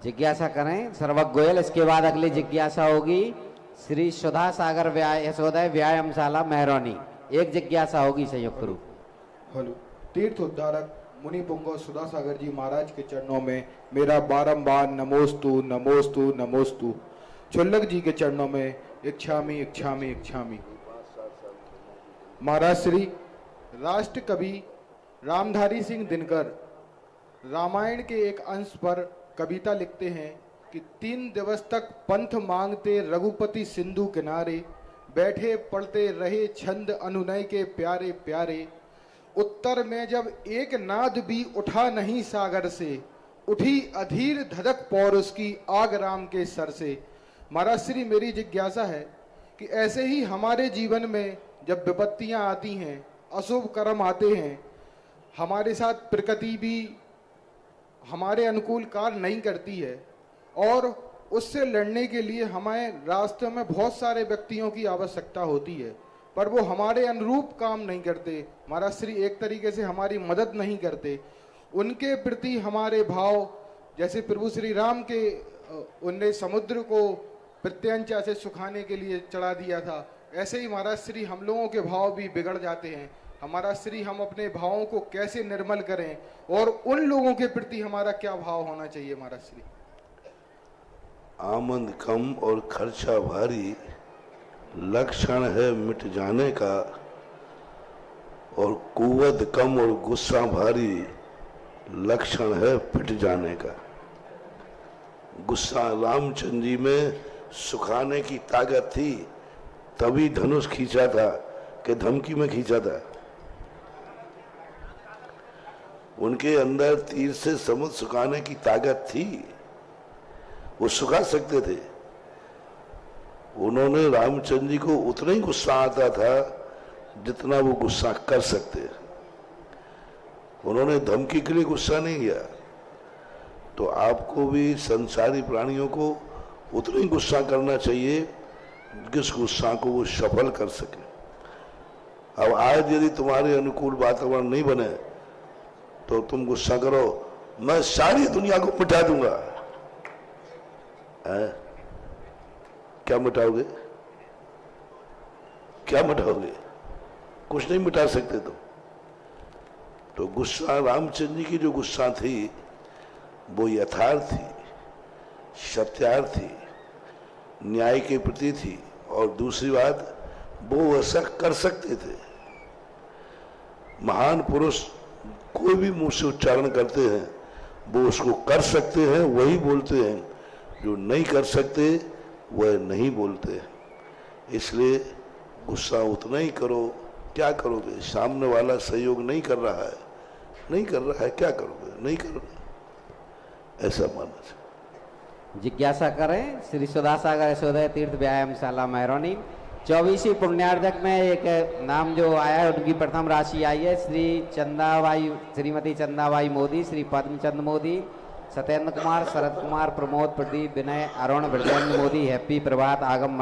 जिज्ञासा करें सर्वज्ञ गोयल। इसके बाद अगली जिज्ञासा होगी श्री सुधा सागर यशोदय व्यायामशाला मेहरौनी। एक जिज्ञासा होगी संयुक्त रूप। हेलो, तीर्थ उद्धारक मुनि पुंगव सुधा सागर जी महाराज के चरणों में मेरा बारंबार नमोस्तु नमोस्तु नमोस्तु। चुल्लक जी के चरणों में इच्छामी इच्छामी इच्छामी। महाराज श्री राष्ट्र कवि रामधारी सिंह दिनकर रामायण के एक अंश पर कविता लिखते हैं कि 3 दिवस तक पंथ मांगते रघुपति सिंधु किनारे, बैठे पढ़ते रहे छंद अनुनय के प्यारे प्यारे। उत्तर में जब एक नाद भी उठा नहीं सागर से, उठी अधीर धधक पौरुष की आग राम के सर से। महाराज श्री मेरी जिज्ञासा है कि ऐसे ही हमारे जीवन में जब विपत्तियां आती हैं, अशुभ कर्म आते हैं, हमारे साथ प्रकृति भी हमारे अनुकूल कार्य नहीं करती है, और उससे लड़ने के लिए हमें रास्ते में बहुत सारे व्यक्तियों की आवश्यकता होती है, पर वो हमारे अनुरूप काम नहीं करते। महाराज श्री एक तरीके से हमारी मदद नहीं करते। उनके प्रति हमारे भाव, जैसे प्रभु श्री राम के उनने समुद्र को प्रत्यंचा से सुखाने के लिए चढ़ा दिया था, ऐसे ही महाराज श्री हम लोगों के भाव भी बिगड़ जाते हैं। हमारा श्री हम अपने भावों को कैसे निर्मल करें और उन लोगों के प्रति हमारा क्या भाव होना चाहिए? महाराज श्री आमद कम और खर्चा भारी लक्षण है मिट जाने का, और कुवत कम और गुस्सा भारी लक्षण है पिट जाने का। गुस्सा रामचंद्र जी में सुखाने की ताकत थी, तभी धनुष खींचा था कि धमकी में खींचा था। उनके अंदर तीर से समुद्र सुखाने की ताकत थी, वो सुखा सकते थे। उन्होंने रामचंद्र जी को उतना ही गुस्सा आता था जितना वो गुस्सा कर सकते। उन्होंने धमकी के लिए गुस्सा नहीं किया। तो आपको भी संसारी प्राणियों को उतना ही गुस्सा करना चाहिए जिस गुस्सा को वो सफल कर सके। अब आज यदि तुम्हारे अनुकूल वातावरण नहीं बने तो तुम गुस्सा करो, मैं सारी दुनिया को मिटा दूंगा। क्या मिटाओगे? क्या मिटाओगे? कुछ नहीं मिटा सकते तुम। तो गुस्सा रामचंद्र जी की जो गुस्सा थी वो यथार्थ थी, सत्यार्थ थी, न्याय के प्रति थी, और दूसरी बात वो ऐसा कर सकते थे। महान पुरुष कोई भी मुंह से उच्चारण करते हैं वो उसको कर सकते हैं, वही बोलते हैं। जो नहीं कर सकते वह नहीं बोलते हैं। इसलिए गुस्सा उतना ही करो। क्या करोगे? सामने वाला सहयोग नहीं कर रहा है, नहीं कर रहा है, क्या करोगे? नहीं कर रहा, ऐसा मानना चाहिए। जिज्ञासा करें श्री सुधासागर यशोदय तीर्थ व्यायामशाला महरौनी। 24वीं पुण्यार्जक में एक नाम जो आया है, उनकी प्रथम राशि आई है श्रीमती चंदाबाई मोदी, श्री पद्मचंद मोदी, सत्येंद्र कुमार, शरद कुमार, प्रमोद, प्रदीप, विनय, अरुण, बृजेंद्र मोदी, हैप्पी, प्रभात, आगम,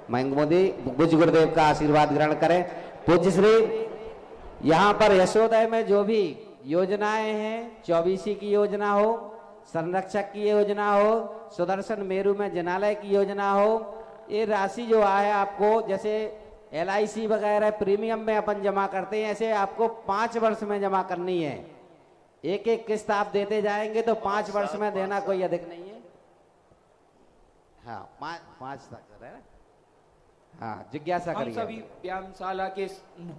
मयंक मोदी। पूज्य गुरुदेव का आशीर्वाद ग्रहण करें। पूज्य श्री यहाँ पर यशोदय में जो भी योजनाएं हैं, 24वीं की योजना हो, संरक्षक की योजना हो, सुदर्शन मेरू में जनालय की योजना हो, ये राशि जो आए आपको, जैसे LIC वगैरह प्रीमियम में अपन जमा करते हैं, ऐसे आपको 5 वर्ष में जमा करनी है। एक एक किस्त आप देते जाएंगे तो 5 वर्ष में देना कोई अधिक नहीं है। हाँ, 5 तक है ना। हाँ, जिज्ञासा करिए। हम सभी व्यायामशाला के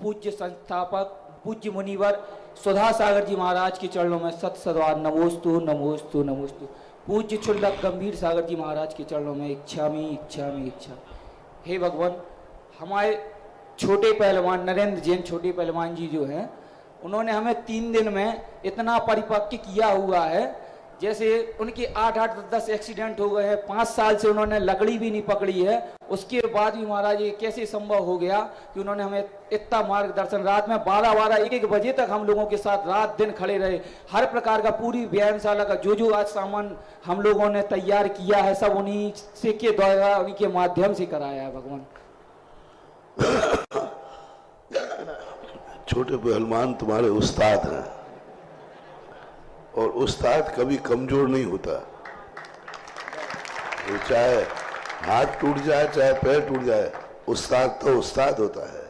पूज्य संस्थापक पूज्य मुनिवर सुधा सागर जी महाराज के चरणों में सत सद्वार नमोस्तु नमोस्तु नमोस्तु। पूज्य क्षुल्लक गंभीर सागर जी महाराज के चरणों में इच्छा। हे भगवान, हमारे छोटे पहलवान नरेंद्र जैन छोटे पहलवान जी जो हैं, उन्होंने हमें 3 दिन में इतना परिपक्व किया हुआ है, जैसे उनके 8-10 एक्सीडेंट हो गए हैं। 5 साल से उन्होंने लकड़ी भी नहीं पकड़ी है, उसके बाद भी महाराज ये कैसे संभव हो गया कि उन्होंने हमें इतना मार्गदर्शन। रात में 12-1 बजे तक हम लोगों के साथ रात दिन खड़े रहे। हर प्रकार का पूरी व्यायामशाला का जो आज सामान हम लोगों ने तैयार किया है, सब उन्हीं से के द्वारा, उन्हीं के माध्यम से कराया है भगवान। छोटे पहलवान तुम्हारे उस्ताद हैं, और उस्ताद कभी कमजोर नहीं होता। वो चाहे हाथ टूट जाए चाहे पैर टूट जाए, उस्ताद तो उस्ताद होता है।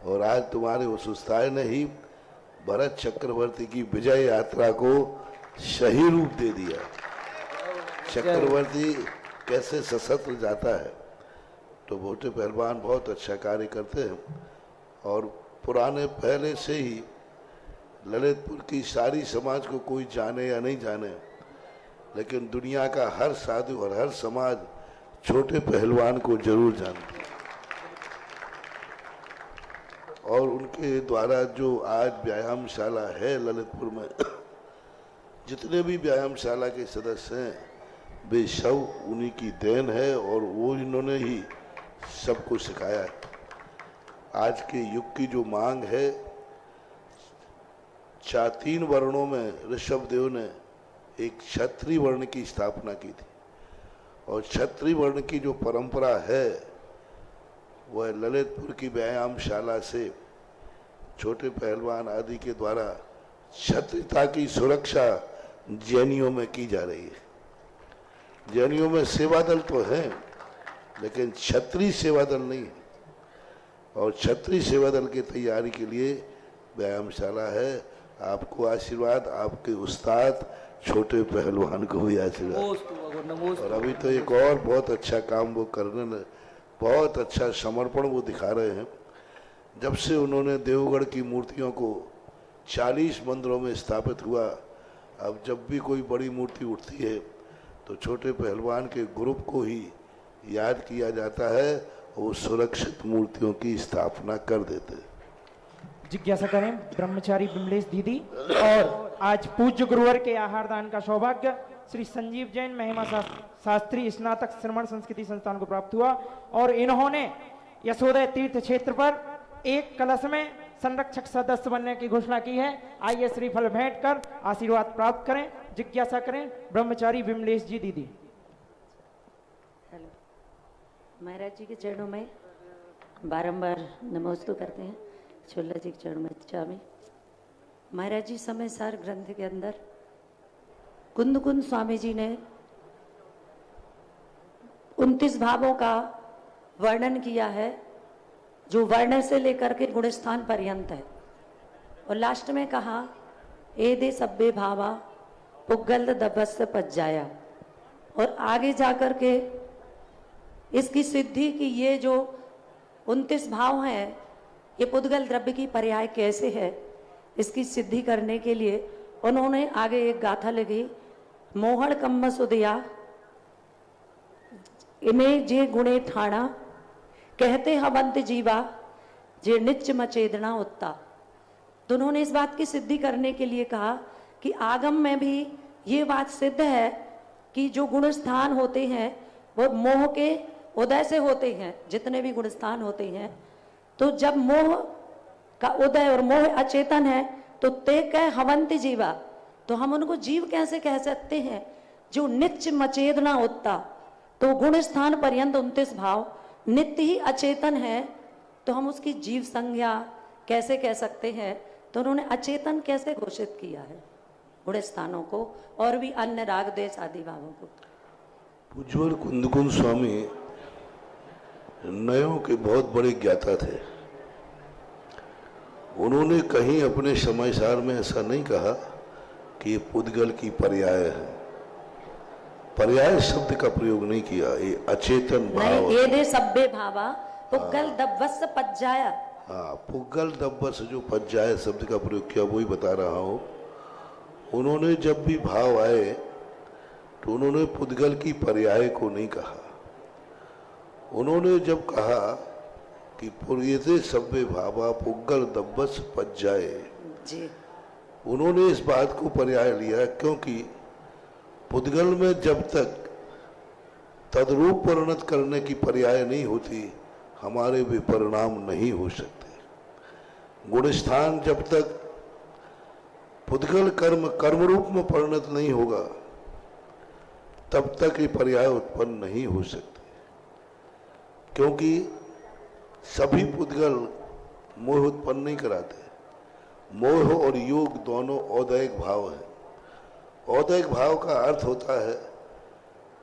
और आज तुम्हारे उस उस्ताद ने ही भरत चक्रवर्ती की विजय यात्रा को सही रूप दे दिया। चक्रवर्ती कैसे सशस्त्र जाता है, तो छोटे पहलवान बहुत अच्छा कार्य करते हैं। और पुराने पहले से ही ललितपुर की सारी समाज को कोई जाने या नहीं जाने, लेकिन दुनिया का हर साधु और हर समाज छोटे पहलवान को जरूर जानती है। और उनके द्वारा जो आज व्यायामशाला है ललितपुर में, जितने भी व्यायामशाला के सदस्य हैं, वे सब उन्हीं की देन है, और वो इन्होंने ही सबको सिखाया है। आज के युग की जो मांग है, 3 वर्णों में ऋषभदेव ने एक क्षत्रिय वर्ण की स्थापना की थी, और क्षत्रिय वर्ण की जो परंपरा है वह ललितपुर की व्यायामशाला से छोटे पहलवान आदि के द्वारा क्षत्रियता की सुरक्षा जैनियों में की जा रही है। जैनियों में सेवा दल तो है, लेकिन क्षत्रिय सेवा दल नहीं है, और क्षत्रिय सेवा दल की तैयारी के लिए व्यायामशाला है। आपको आशीर्वाद, आपके उस्ताद छोटे पहलवान को भी आशीर्वाद। और अभी तो एक और बहुत अच्छा काम वो करने में, बहुत अच्छा समर्पण वो दिखा रहे हैं। जब से उन्होंने देवगढ़ की मूर्तियों को 40 मंदिरों में स्थापित हुआ, अब जब भी कोई बड़ी मूर्ति उठती है तो छोटे पहलवान के ग्रुप को ही याद किया जाता है, वो सुरक्षित मूर्तियों की स्थापना कर देते हैं। जिज्ञासा करें ब्रह्मचारी विमलेश दीदी। और आज पूज्य गुरुवर के आहार दान का सौभाग्य श्री संजीव जैन महिमा शास्त्री स्नातक श्रमण संस्कृति संस्थान को प्राप्त हुआ, और इन्होंने यशोदय तीर्थ क्षेत्र पर एक कलश में संरक्षक सदस्य बनने की घोषणा की है। आइए श्रीफल भेंट कर आशीर्वाद प्राप्त करें। जिज्ञासा करें ब्रह्मचारी विमलेश जी दीदी। महाराज जी के चरणों में बारंबार नमोस्तु करते हैं। छोला जी के चरणों में चामी। महाराज जी समय सार ग्रंथ के अंदर कुंद कुंद स्वामी जी ने 29 भावों का वर्णन किया है, जो वर्ण से लेकर के गुणस्थान पर्यंत है। और लास्ट में कहा एदे सब्बे भावा पुग्गल दबस पज्जाया। और आगे जाकर के इसकी सिद्धि की ये जो 29 भाव हैं, ये पुद्गल द्रव्य की पर्याय कैसे है, इसकी सिद्धि करने के लिए उन्होंने आगे एक गाथा लगी। मोहन कम्म सुदिया इन्हें जे गुणे ठाणा, कहते हवंत जीवा जे निच मचेदना उत्ता। तो उन्होंने इस बात की सिद्धि करने के लिए कहा कि आगम में भी ये बात सिद्ध है कि जो गुण स्थान होते हैं वो मोह के उदय से होते हैं। जितने भी गुण स्थान होते हैं, तो जब मोह का उदय और मोह अचेतन है तो ते कह हवंत जीवा, तो हम उनको जीव कैसे कह सकते हैं? जो नित्य मचेतना उत्ता, तो गुण स्थान पर्यंत 29 भाव नित्य ही अचेतन है, तो हम उसकी जीव संज्ञा कैसे कह सकते हैं? तो उन्होंने अचेतन कैसे घोषित किया है गुण स्थानों को और भी अन्य राग देश आदि भावों को। पूज्यवर कुंदकुंद स्वामी नयों के बहुत बड़े ज्ञाता थे। उन्होंने कहीं अपने समाचार में ऐसा नहीं कहा कि ये पुद्गल की पर्याय है। पर्याय शब्द का प्रयोग नहीं किया, ये अचेतन भाव नहीं, ये दे सब्बे भावा पुग्गल दब्बस पज्जाया। हाँ, पुग्गल दब्बस जो पज्जाया शब्द का प्रयोग किया वही बता रहा हूँ। उन्होंने जब भी भाव आए तो उन्होंने पुद्गल की पर्याय को नहीं कहा। उन्होंने जब कहा कि पुर्यते सब्बे भावा पुग्गल दब्बस पज्जाए जी, उन्होंने इस बात को पर्याय लिया क्योंकि पुद्गल में जब तक तद्रूप परिणत करने की पर्याय नहीं होती हमारे भी परिणाम नहीं हो सकते। गुणस्थान जब तक पुद्गल कर्म कर्मरूप में परिणत नहीं होगा तब तक ये पर्याय उत्पन्न नहीं हो सकते, क्योंकि सभी पुद्गल मोह उत्पन्न नहीं कराते। मोह और योग दोनों औदैहिक भाव है। औदैहिक भाव का अर्थ होता है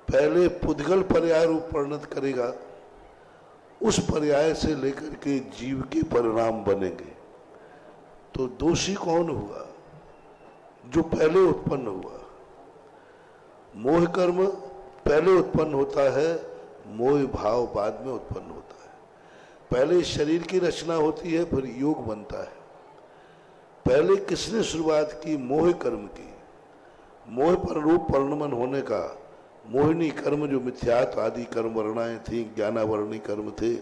पहले पुद्गल पर्याय रूप परिणत करेगा, उस पर्याय से लेकर के जीव के परिणाम बनेंगे। तो दोषी कौन हुआ? जो पहले उत्पन्न हुआ। मोह कर्म पहले उत्पन्न होता है, मोह भाव बाद में उत्पन्न होता है। पहले शरीर की रचना होती है, फिर योग बनता है। पहले किसने शुरुआत की? मोह कर्म की। मोह पर रूप परिणमन होने का मोहिनी कर्म जो मिथ्यात्व आदि कर्म वर्णाएं थी, ज्ञानावरणी कर्म थे।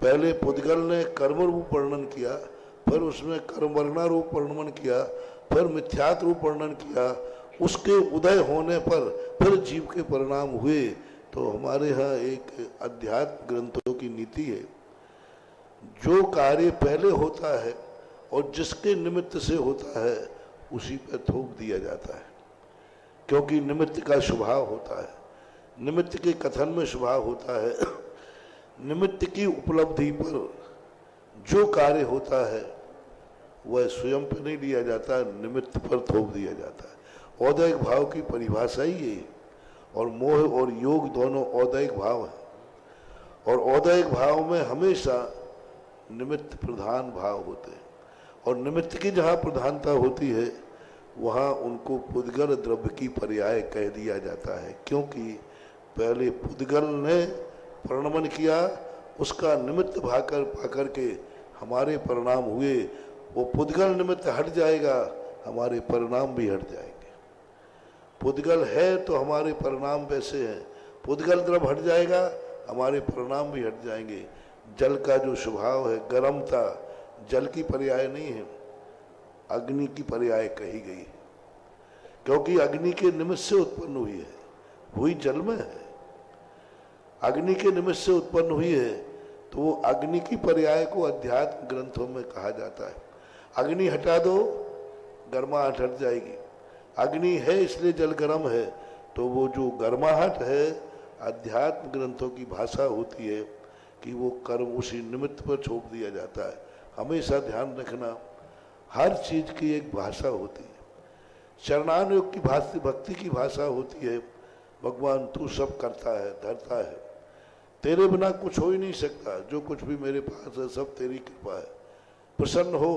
पहले पुद्गल ने कर्म रूप वर्णन किया, फिर उसने कर्म वर्णा रूप वर्णन किया, फिर मिथ्यात्व रूप वर्णन किया। उसके उदय होने पर फिर जीव के परिणाम हुए। तो हमारे यहाँ एक अध्यात्म ग्रंथों की नीति है, जो कार्य पहले होता है और जिसके निमित्त से होता है उसी पर थोप दिया जाता है, क्योंकि निमित्त का स्वभाव होता है। निमित्त के कथन में स्वभाव होता है। निमित्त की उपलब्धि पर जो कार्य होता है वह स्वयं पर नहीं दिया जाता, निमित्त पर थोप दिया जाता है। औदैहिक भाव की परिभाषा ही है। और मोह और योग दोनों औदैहिक भाव हैं, और औदैहिक भाव में हमेशा निमित्त प्रधान भाव होते हैं। और निमित्त की जहाँ प्रधानता होती है वहाँ उनको पुद्गल द्रव्य की पर्याय कह दिया जाता है, क्योंकि पहले पुद्गल ने परिणमन किया, उसका निमित्त पाकर के हमारे परिणाम हुए। वो पुद्गल निमित्त हट जाएगा, हमारे परिणाम भी हट जाएंगे। पुद्गल है तो हमारे परिणाम वैसे हैं, पुद्गल द्रव्य हट जाएगा, हमारे परिणाम भी हट जाएंगे। जल का जो स्वभाव है गर्मता, जल की पर्याय नहीं है, अग्नि की पर्याय कही गई है, क्योंकि अग्नि के निमित्त से उत्पन्न हुई है, हुई जल में है। अग्नि के निमित्त से उत्पन्न हुई है, तो वो अग्नि की पर्याय को अध्यात्म ग्रंथों में कहा जाता है। अग्नि हटा दो, गर्माहट हट जाएगी। अग्नि है इसलिए जल गर्म है, तो वो जो गर्माहट है अध्यात्म ग्रंथों की भाषा होती है कि वो कर्म उसी निमित्त पर छोड़ दिया जाता है। हमेशा ध्यान रखना, हर चीज की एक भाषा होती है। शरणानुयोग की भाषा भक्ति की भाषा होती है, भगवान तू सब करता है, धरता है, तेरे बिना कुछ हो ही नहीं सकता, जो कुछ भी मेरे पास है सब तेरी कृपा है, प्रसन्न हो,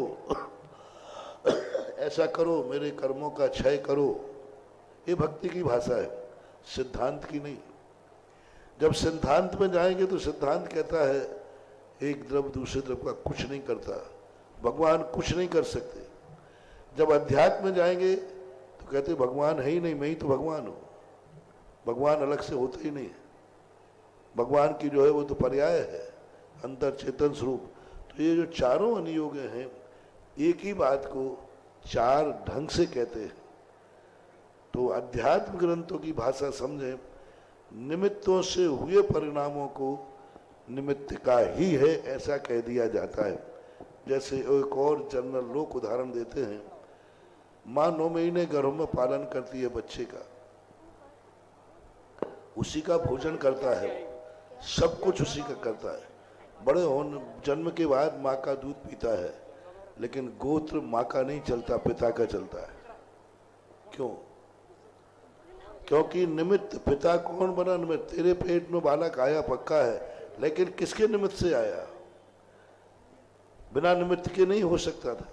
ऐसा करो, मेरे कर्मों का क्षय करो। ये भक्ति की भाषा है, सिद्धांत की नहीं। जब सिद्धांत में जाएंगे तो सिद्धांत कहता है एक द्रव्य दूसरे द्रव्य का कुछ नहीं करता, भगवान कुछ नहीं कर सकते। जब अध्यात्म में जाएंगे तो कहते भगवान है ही नहीं, मैं ही तो भगवान हूँ, भगवान अलग से होता ही नहीं है। भगवान की जो है वो तो पर्याय है, अंतर चेतन स्वरूप। तो ये जो चारों अनुयोग हैं एक ही बात को चार ढंग से कहते हैं। तो अध्यात्म ग्रंथों की भाषा समझें, निमित्तों से हुए परिणामों को निमित्त का ही है ऐसा कह दिया जाता है। जैसे एक और जनरल लोग उदाहरण देते हैं, माँ 9 महीने गर्भ में पालन करती है बच्चे का, उसी का भोजन करता है, सब कुछ उसी का करता है। बड़े होने जन्म के बाद माँ का दूध पीता है, लेकिन गोत्र माँ का नहीं चलता, पिता का चलता है। क्यों? क्योंकि निमित्त पिता कौन बना? निमित्त तेरे पेट में बालक आया पक्का है, लेकिन किसके निमित्त से आया? बिना निमित्त के नहीं हो सकता था।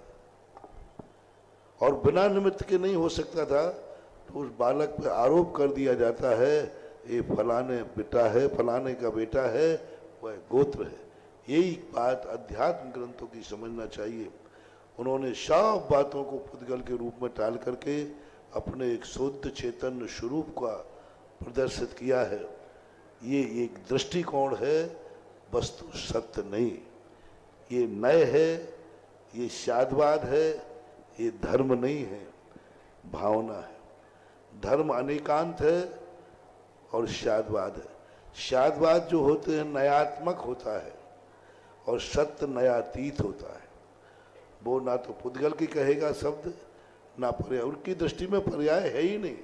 और बिना निमित्त के नहीं हो सकता था तो उस बालक पे आरोप कर दिया जाता है, ये फलाने बेटा है, फलाने का बेटा है, वह गोत्र है। यही बात अध्यात्म ग्रंथों की समझना चाहिए। उन्होंने साफ बातों को पुद्गल के रूप में टाल करके अपने एक शुद्ध चैतन्य स्वरूप का प्रदर्शित किया है। ये एक दृष्टिकोण है, वस्तु सत्य नहीं। ये नए है, ये शादवाद है, ये धर्म नहीं है, भावना है। धर्म अनेकांत है और शादवाद है। शादवाद जो होते हैं नयात्मक होता है और सत्य नयातीत होता है। वो ना तो पुद्गल की कहेगा शब्द, ना पर्याय, उनकी दृष्टि में पर्याय है ही नहीं।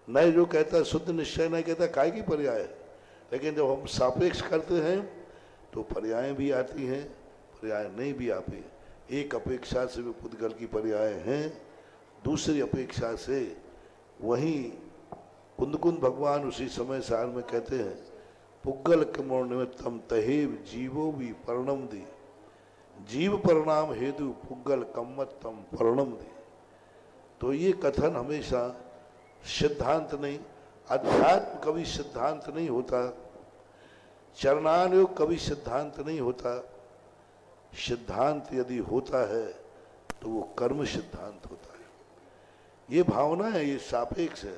नए जो कहता है शुद्ध निश्चय, नहीं कहता काय की पर्याय है। लेकिन जब हम सापेक्ष करते हैं तो पर्याय भी आती हैं, पर्याय नहीं भी आती। एक अपेक्षा से भी पुद्गल की पर्याय हैं, दूसरी अपेक्षा से वहीं कुंद भगवान उसी समय सार में कहते हैं, पुग्गल किमो निमित्तम तहेव जीवो भी पर्णम दी, जीव परिणाम हेतु पुग्गल कम्मत्तम पर्णम दी। तो ये कथन हमेशा सिद्धांत नहीं, अध्यात्म कभी सिद्धांत नहीं होता, चरणानुयोग कभी सिद्धांत नहीं होता। सिद्धांत यदि होता है तो वो कर्म सिद्धांत होता है। ये भावना है, ये सापेक्ष है।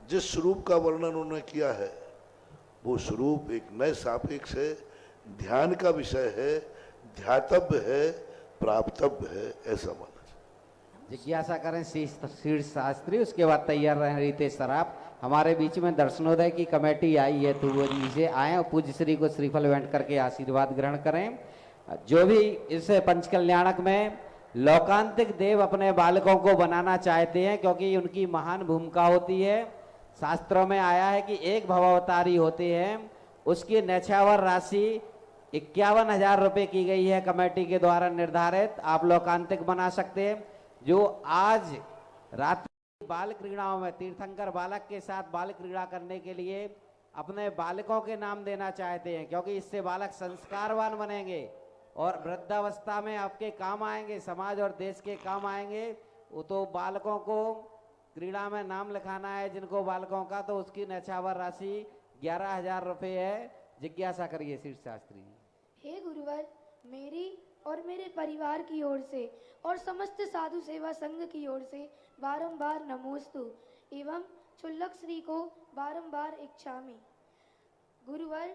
जिस स्वरूप का वर्णन उन्होंने किया है वो स्वरूप एक नए सापेक्ष है, ध्यान का विषय है, ध्यातव्य है, प्राप्तव्य है, ऐसा माना। जिज्ञासा करें शीर्ष शास्त्री, उसके बाद तैयार रहें रितेश सराफ। हमारे बीच में दर्शनोदय की कमेटी आई है, तो वो नीचे आए और पूज्य श्री को श्रीफल भेंट करके आशीर्वाद ग्रहण करें। जो भी इस पंचकल्याणक में लोकांतिक देव अपने बालकों को बनाना चाहते हैं, क्योंकि उनकी महान भूमिका होती है। शास्त्रों में आया है कि एक भवावतारी होते हैं, उसकी न्यौछावर राशि 51,000 रुपये की गई है कमेटी के द्वारा निर्धारित। आप लोकांतिक बना सकते हैं। जो आज रात बाल क्रीड़ाओं में तीर्थंकर बालक के साथ बाल क्रीड़ा करने के लिए अपने बालकों के नाम देना चाहते हैं, क्योंकि इससे बालक संस्कारवान बनेंगे और वृद्धावस्था में आपके काम आएंगे, समाज और देश के काम आएंगे। वो तो बालकों को क्रीड़ा में नाम लिखाना है जिनको बालकों का, तो उसकी न्यौछावर राशि 11,000 रुपये है। जिज्ञासा करिए शीर्ष शास्त्री। हे गुरुवर, मेरी और मेरे परिवार की ओर से और समस्त साधु सेवा संघ की ओर से बारंबार नमोस्तु एवं क्षुल्लक श्री को बारंबार इच्छामि। गुरुवर,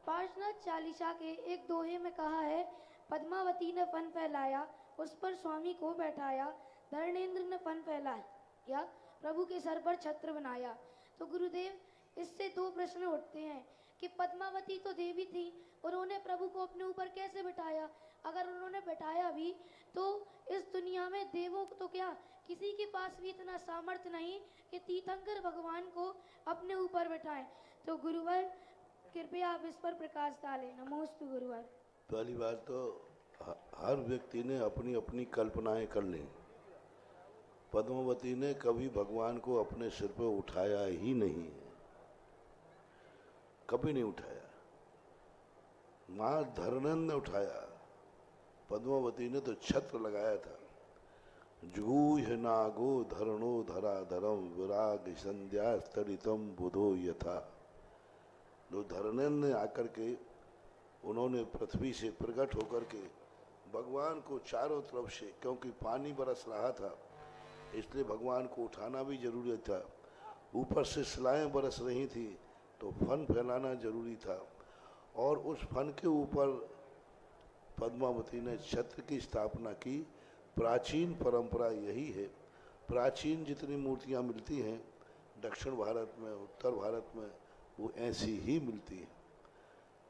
पार्श्वनाथ चालीसा के एक दोहे में कहा है, पद्मावती ने फन फैलाया, उस पर स्वामी को बैठाया, धर्मेंद्र ने फन फैलाया, प्रभु के सर पर छत्र बनाया। तो गुरुदेव, इससे दो प्रश्न उठते हैं कि पद्मावती तो देवी थी, उन्होंने प्रभु को अपने ऊपर कैसे बिठाया? अगर उन्होंने बिठाया भी तो इस दुनिया में देवों तो क्या, किसी के पास भी इतना सामर्थ्य नहीं कि तीर्थंकर भगवान को अपने ऊपर बिठाएं। तो गुरुवर, कृपया आप इस पर प्रकाश डालें। नमोस्तु गुरुवर। पहली बात तो हर व्यक्ति ने अपनी अपनी कल्पनाएं कर ली। पद्मावती ने कभी भगवान को अपने सिर पर उठाया ही नहीं, कभी नहीं उठाया। मां धर्मेंद्र ने उठाया, पद्मावती ने तो छत्र लगाया था। जूह नागो धरणो धरा धरम विराग संध्या स्तरितम बुधो यथा। जो धर्मेंद्र ने आकर के उन्होंने पृथ्वी से प्रकट होकर के भगवान को चारों तरफ से, क्योंकि पानी बरस रहा था इसलिए भगवान को उठाना भी जरूरी था, ऊपर से शिलाएं बरस रही थी तो फन फैलाना जरूरी था, और उस फन के ऊपर पद्मावती ने छत्र की स्थापना की। प्राचीन परंपरा यही है। प्राचीन जितनी मूर्तियाँ मिलती हैं दक्षिण भारत में, उत्तर भारत में, वो ऐसी ही मिलती हैं।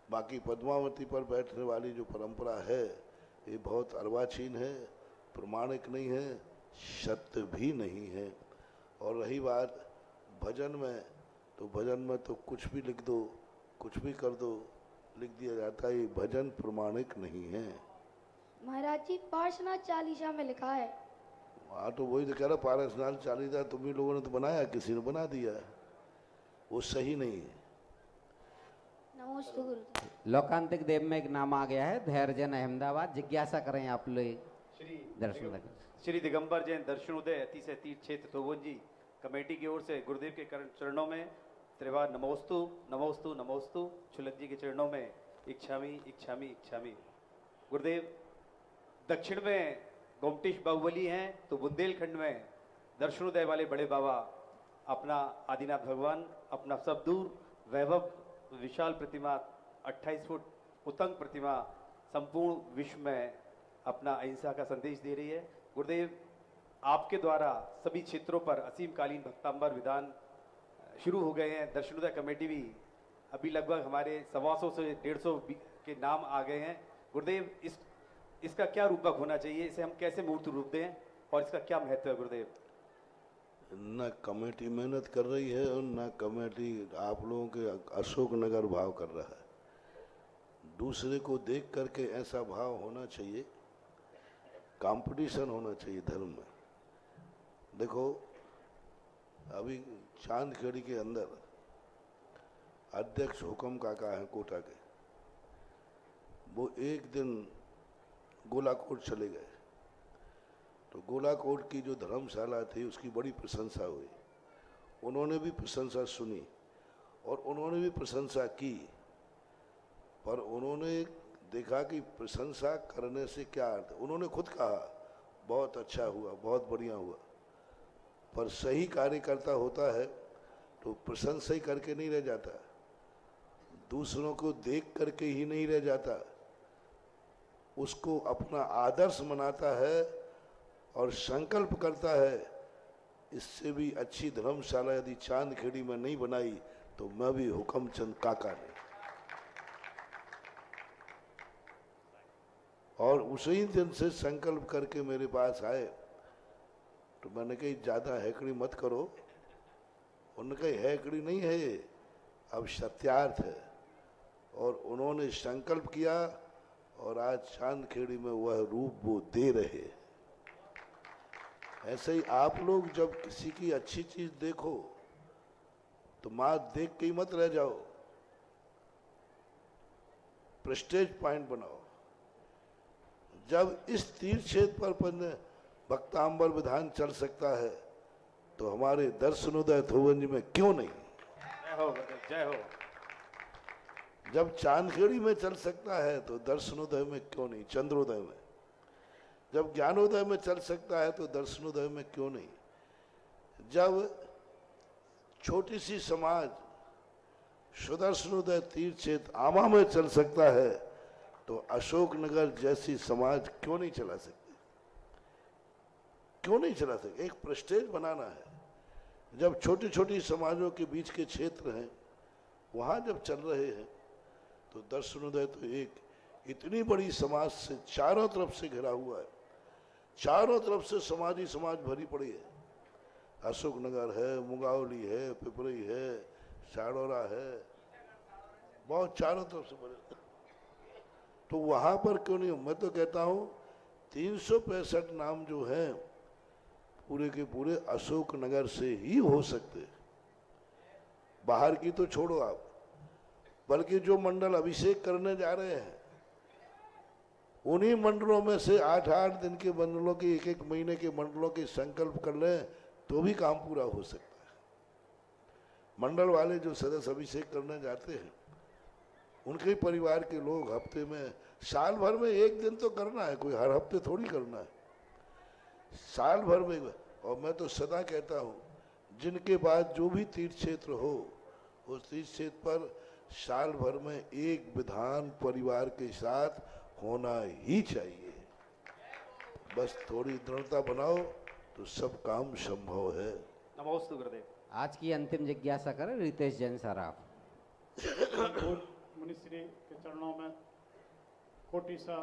बाकी पद्मावती पर बैठने वाली जो परंपरा है ये बहुत अर्वाचीन है, प्रमाणिक नहीं है, सत्य भी नहीं है। और रही बात भजन में, तो भजन में तो कुछ भी लिख दो, कुछ भी कर दो, लिख दिया जाता है, ये भजन प्रमाणिक नहीं है। महाराज जी पार्श्वनाथ चालीसा में लिखा है। हाँ तो वही तो कह रहा, पारसनाथ चालीसा तुम्ही लोगों ने तो बनाया, किसी ने बना दिया, वो सही नहीं है। नमस्ते। लोकांतिक देव में एक नाम आ गया है, धैर्यजन अहमदाबाद। जिज्ञासा करें आप लोग दर्शन। श्री दिगंबर जैन दर्शनोदय अतिशय तीर्थ क्षेत्र थोवन जी कमेटी की ओर से गुरुदेव के चरणों में त्रिवार नमोस्तु नमोस्तु नमोस्तु। छुलक जी के चरणों में इच्छामी इच्छामी इच्छामी। गुरुदेव दक्षिण में गोमटेश बाहुबली हैं, तो बुंदेलखंड में दर्शनोदय वाले बड़े बाबा अपना आदिनाथ भगवान, अपना सब दूर वैभव विशाल प्रतिमा 28 फुट उत्तंग प्रतिमा संपूर्ण विश्व में अपना अहिंसा का संदेश दे रही है। गुरुदेव आपके द्वारा सभी क्षेत्रों पर असीमकालीन भक्तांबर विधान शुरू हो गए हैं। दर्शनोदय कमेटी भी अभी लगभग हमारे 125 से 150 के नाम आ गए हैं। गुरुदेव इसका क्या रूपक होना चाहिए, इसे हम कैसे मूर्त रूप दें और इसका क्या महत्व है गुरुदेव? न कमेटी मेहनत कर रही है और न कमेटी आप लोगों के अशोकनगर भाव कर रहा है। दूसरे को देख करके ऐसा भाव होना चाहिए, कंपटीशन होना चाहिए धर्म में। देखो अभी चांदखेड़ी के अंदर अध्यक्ष हुक्म काका है कोटा के, वो एक दिन गोलाकोट चले गए, तो गोलाकोट की जो धर्मशाला थी उसकी बड़ी प्रशंसा हुई। उन्होंने भी प्रशंसा सुनी और उन्होंने भी प्रशंसा की, पर उन्होंने देखा कि प्रशंसा करने से क्या अर्थ। उन्होंने खुद कहा बहुत अच्छा हुआ, बहुत बढ़िया हुआ, पर सही कार्यकर्ता होता है तो प्रशंसा ही करके नहीं रह जाता, दूसरों को देख करके ही नहीं रह जाता, उसको अपना आदर्श मनाता है और संकल्प करता है इससे भी अच्छी धर्मशाला यदि चांदखेड़ी में नहीं बनाई तो मैं भी हुक्मचंद काका ने। और उसी दिन से संकल्प करके मेरे पास आए, तो मैंने कही ज़्यादा हैकड़ी मत करो। उन्होंने कही हैकड़ी नहीं है ये, अब सत्यार्थ है। और उन्होंने संकल्प किया और आज चांदखेड़ी में वह रूप वो दे रहे। ऐसे ही आप लोग जब किसी की अच्छी चीज देखो तो मात देख के ही मत रह जाओ, प्रेस्टेज पॉइंट बनाओ। जब इस तीर्थ क्षेत्र पर भक्तांबर विधान चल सकता है तो हमारे दर्शनोदय थोवन जी में क्यों नहीं? जय हो जय हो। जब चांदखेड़ी में चल सकता है तो दर्शनोदय में क्यों नहीं, चंद्रोदय में। जब ज्ञानोदय में चल सकता है तो दर्शनोदय में क्यों नहीं। जब छोटी सी समाज सुदर्शनोदय तीर्थ क्षेत्र आमा में चल सकता है तो अशोकनगर जैसी समाज क्यों नहीं चला सकती, क्यों नहीं चला सकती। एक प्रेस्टेज बनाना है। जब छोटी छोटी समाजों के बीच के क्षेत्र हैं वहां जब चल रहे हैं तो दर्शनोदय तो एक इतनी बड़ी समाज से चारों तरफ से घिरा हुआ है, चारों तरफ से समाजी समाज भरी पड़ी है। अशोकनगर है, मुंगावली है, पिपरी है, साड़ौरा है, बहुत चारों तरफ से भरे। तो वहां पर क्यों नहीं? मैं तो कहता हूं 365 नाम जो हैं पूरे के पूरे अशोकनगर से ही हो सकते। बाहर की तो छोड़ो आप, बल्कि जो मंडल अभिषेक करने जा रहे हैं उन्हीं मंडलों में से 8-8 दिन के मंडलों के 1-1 महीने के मंडलों के संकल्प कर लें तो भी काम पूरा हो सकता है। मंडल वाले जो सदस्य अभिषेक करने जाते हैं उनके परिवार के लोग हफ्ते में, साल भर में 1 दिन तो करना है, कोई हर हफ्ते थोड़ी करना है, साल भर में। और मैं तो सदा कहता हूँ जिनके पास जो भी तीर्थ क्षेत्र हो उस तीर्थ क्षेत्र पर साल भर में एक विधान परिवार के साथ होना ही चाहिए। बस थोड़ी दृढ़ता बनाओ तो सब काम संभव है। नमोस्तु गुरुदेव। आज की अंतिम जिज्ञासा करें रितेश जैन सर आप। मुनिश्री के चरणों में कोटि सा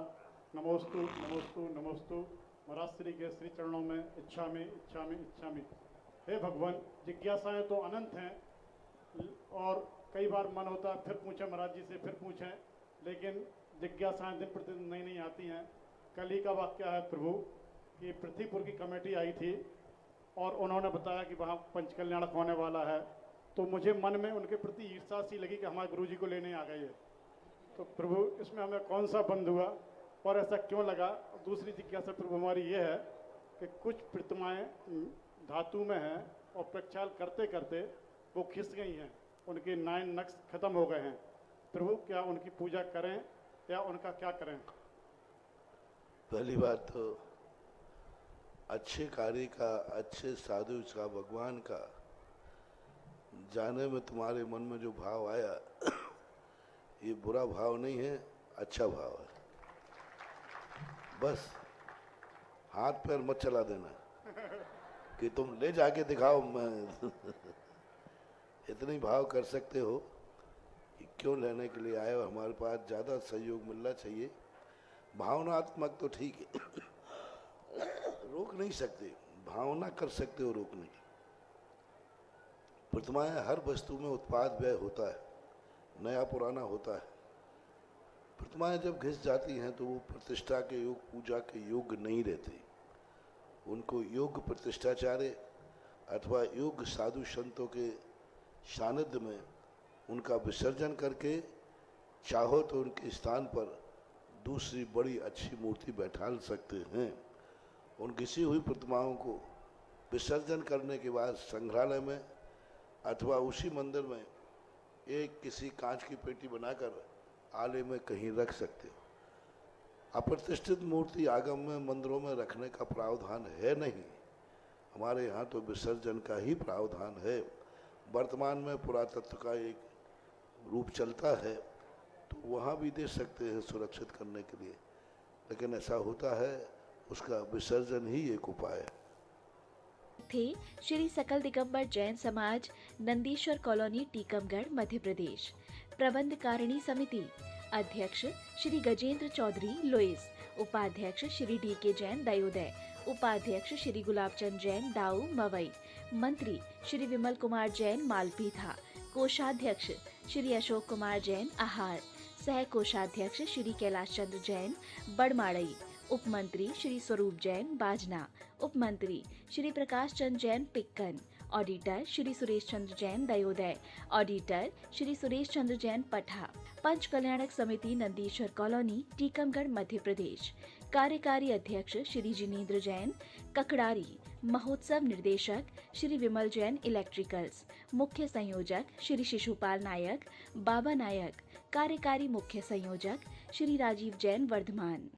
नमोस्तु नमोस्तु नमोस्तु। महाराज श्री के श्री चरणों में इच्छामि इच्छामि इच्छामि। हे भगवान, जिज्ञासाएं तो अनंत हैं और कई बार मन होता है फिर पूछें महाराज जी से, फिर पूछें, लेकिन जिज्ञासाएं दिन प्रतिदिन नई नई आती हैं। कल ही का वाक्य है प्रभु कि पृथ्वीपुर की कमेटी आई थी और उन्होंने बताया कि वहाँ पंचकल्याणक होने वाला है, तो मुझे मन में उनके प्रति ईर्ष्या सी लगी कि हमारे गुरुजी को लेने आ गए है। तो प्रभु इसमें हमें कौन सा बंध हुआ और ऐसा क्यों लगा? दूसरी जिज्ञासा प्रभु हमारी ये है कि कुछ प्रतिमाएं धातु में हैं और प्रक्षाल करते करते वो खिस गई हैं, उनके 9 नक्श खत्म हो गए हैं। प्रभु क्या उनकी पूजा करें या उनका क्या करें? पहली बात तो अच्छे कार्य का, अच्छे साधु का, भगवान का जाने में तुम्हारे मन में जो भाव आया ये बुरा भाव नहीं है, अच्छा भाव है। बस हाथ पैर मत चला देना कि तुम ले जाके दिखाओ। मैं इतनी भाव कर सकते हो कि क्यों लेने के लिए आए हो, हमारे पास ज़्यादा सहयोग मिलना चाहिए। भावनात्मक तो ठीक है, रोक नहीं सकते, भावना कर सकते हो रोकने की। प्रतिमाएं हर वस्तु में उत्पाद व्यय होता है, नया पुराना होता है। प्रतिमाएं जब घिस जाती हैं तो वो प्रतिष्ठा के योग, पूजा के योग नहीं रहती। उनको योग प्रतिष्ठाचार्य अथवा योग साधु संतों के सानिध्य में उनका विसर्जन करके चाहो तो उनके स्थान पर दूसरी बड़ी अच्छी मूर्ति बैठा सकते हैं। उन घिसी हुई प्रतिमाओं को विसर्जन करने के बाद संग्रहालय में अथवा उसी मंदिर में एक किसी कांच की पेटी बनाकर आले में कहीं रख सकते हो। अप्रतिष्ठित मूर्ति आगम में मंदिरों में रखने का प्रावधान है नहीं, हमारे यहाँ तो विसर्जन का ही प्रावधान है। वर्तमान में पुरातत्व का एक रूप चलता है तो वहाँ भी दे सकते हैं सुरक्षित करने के लिए, लेकिन ऐसा होता है उसका विसर्जन ही एक उपाय है। थे श्री सकल दिगंबर जैन समाज, नंदीश्वर कॉलोनी, टीकमगढ़, मध्य प्रदेश। प्रबंध कारिणी समिति अध्यक्ष श्री गजेंद्र चौधरी, लोइस। उपाध्यक्ष श्री डी.के. जैन, दयोदय। उपाध्यक्ष श्री गुलाबचंद जैन, दाऊ, मवई। मंत्री श्री विमल कुमार जैन, मालपीथा। कोषाध्यक्ष श्री अशोक कुमार जैन, आहार। सह कोषाध्यक्ष श्री कैलाश चंद्र जैन, बड़माड़ई। उपमंत्री श्री स्वरूप जैन, बाजना। उपमंत्री श्री प्रकाश चंद्र जैन, पिक्कन। ऑडिटर श्री सुरेश चंद्र जैन, दयोदय। ऑडिटर श्री सुरेश चंद्र जैन, पठा। पंच कल्याणक समिति, नंदीश्वर कॉलोनी, टीकमगढ़, मध्य प्रदेश। कार्यकारी अध्यक्ष श्री जिनेंद्र जैन, ककड़ारी। महोत्सव निर्देशक श्री विमल जैन, इलेक्ट्रिकल्स। मुख्य संयोजक श्री शिशुपाल नायक, बाबा नायक। कार्यकारी मुख्य संयोजक श्री राजीव जैन, वर्धमान।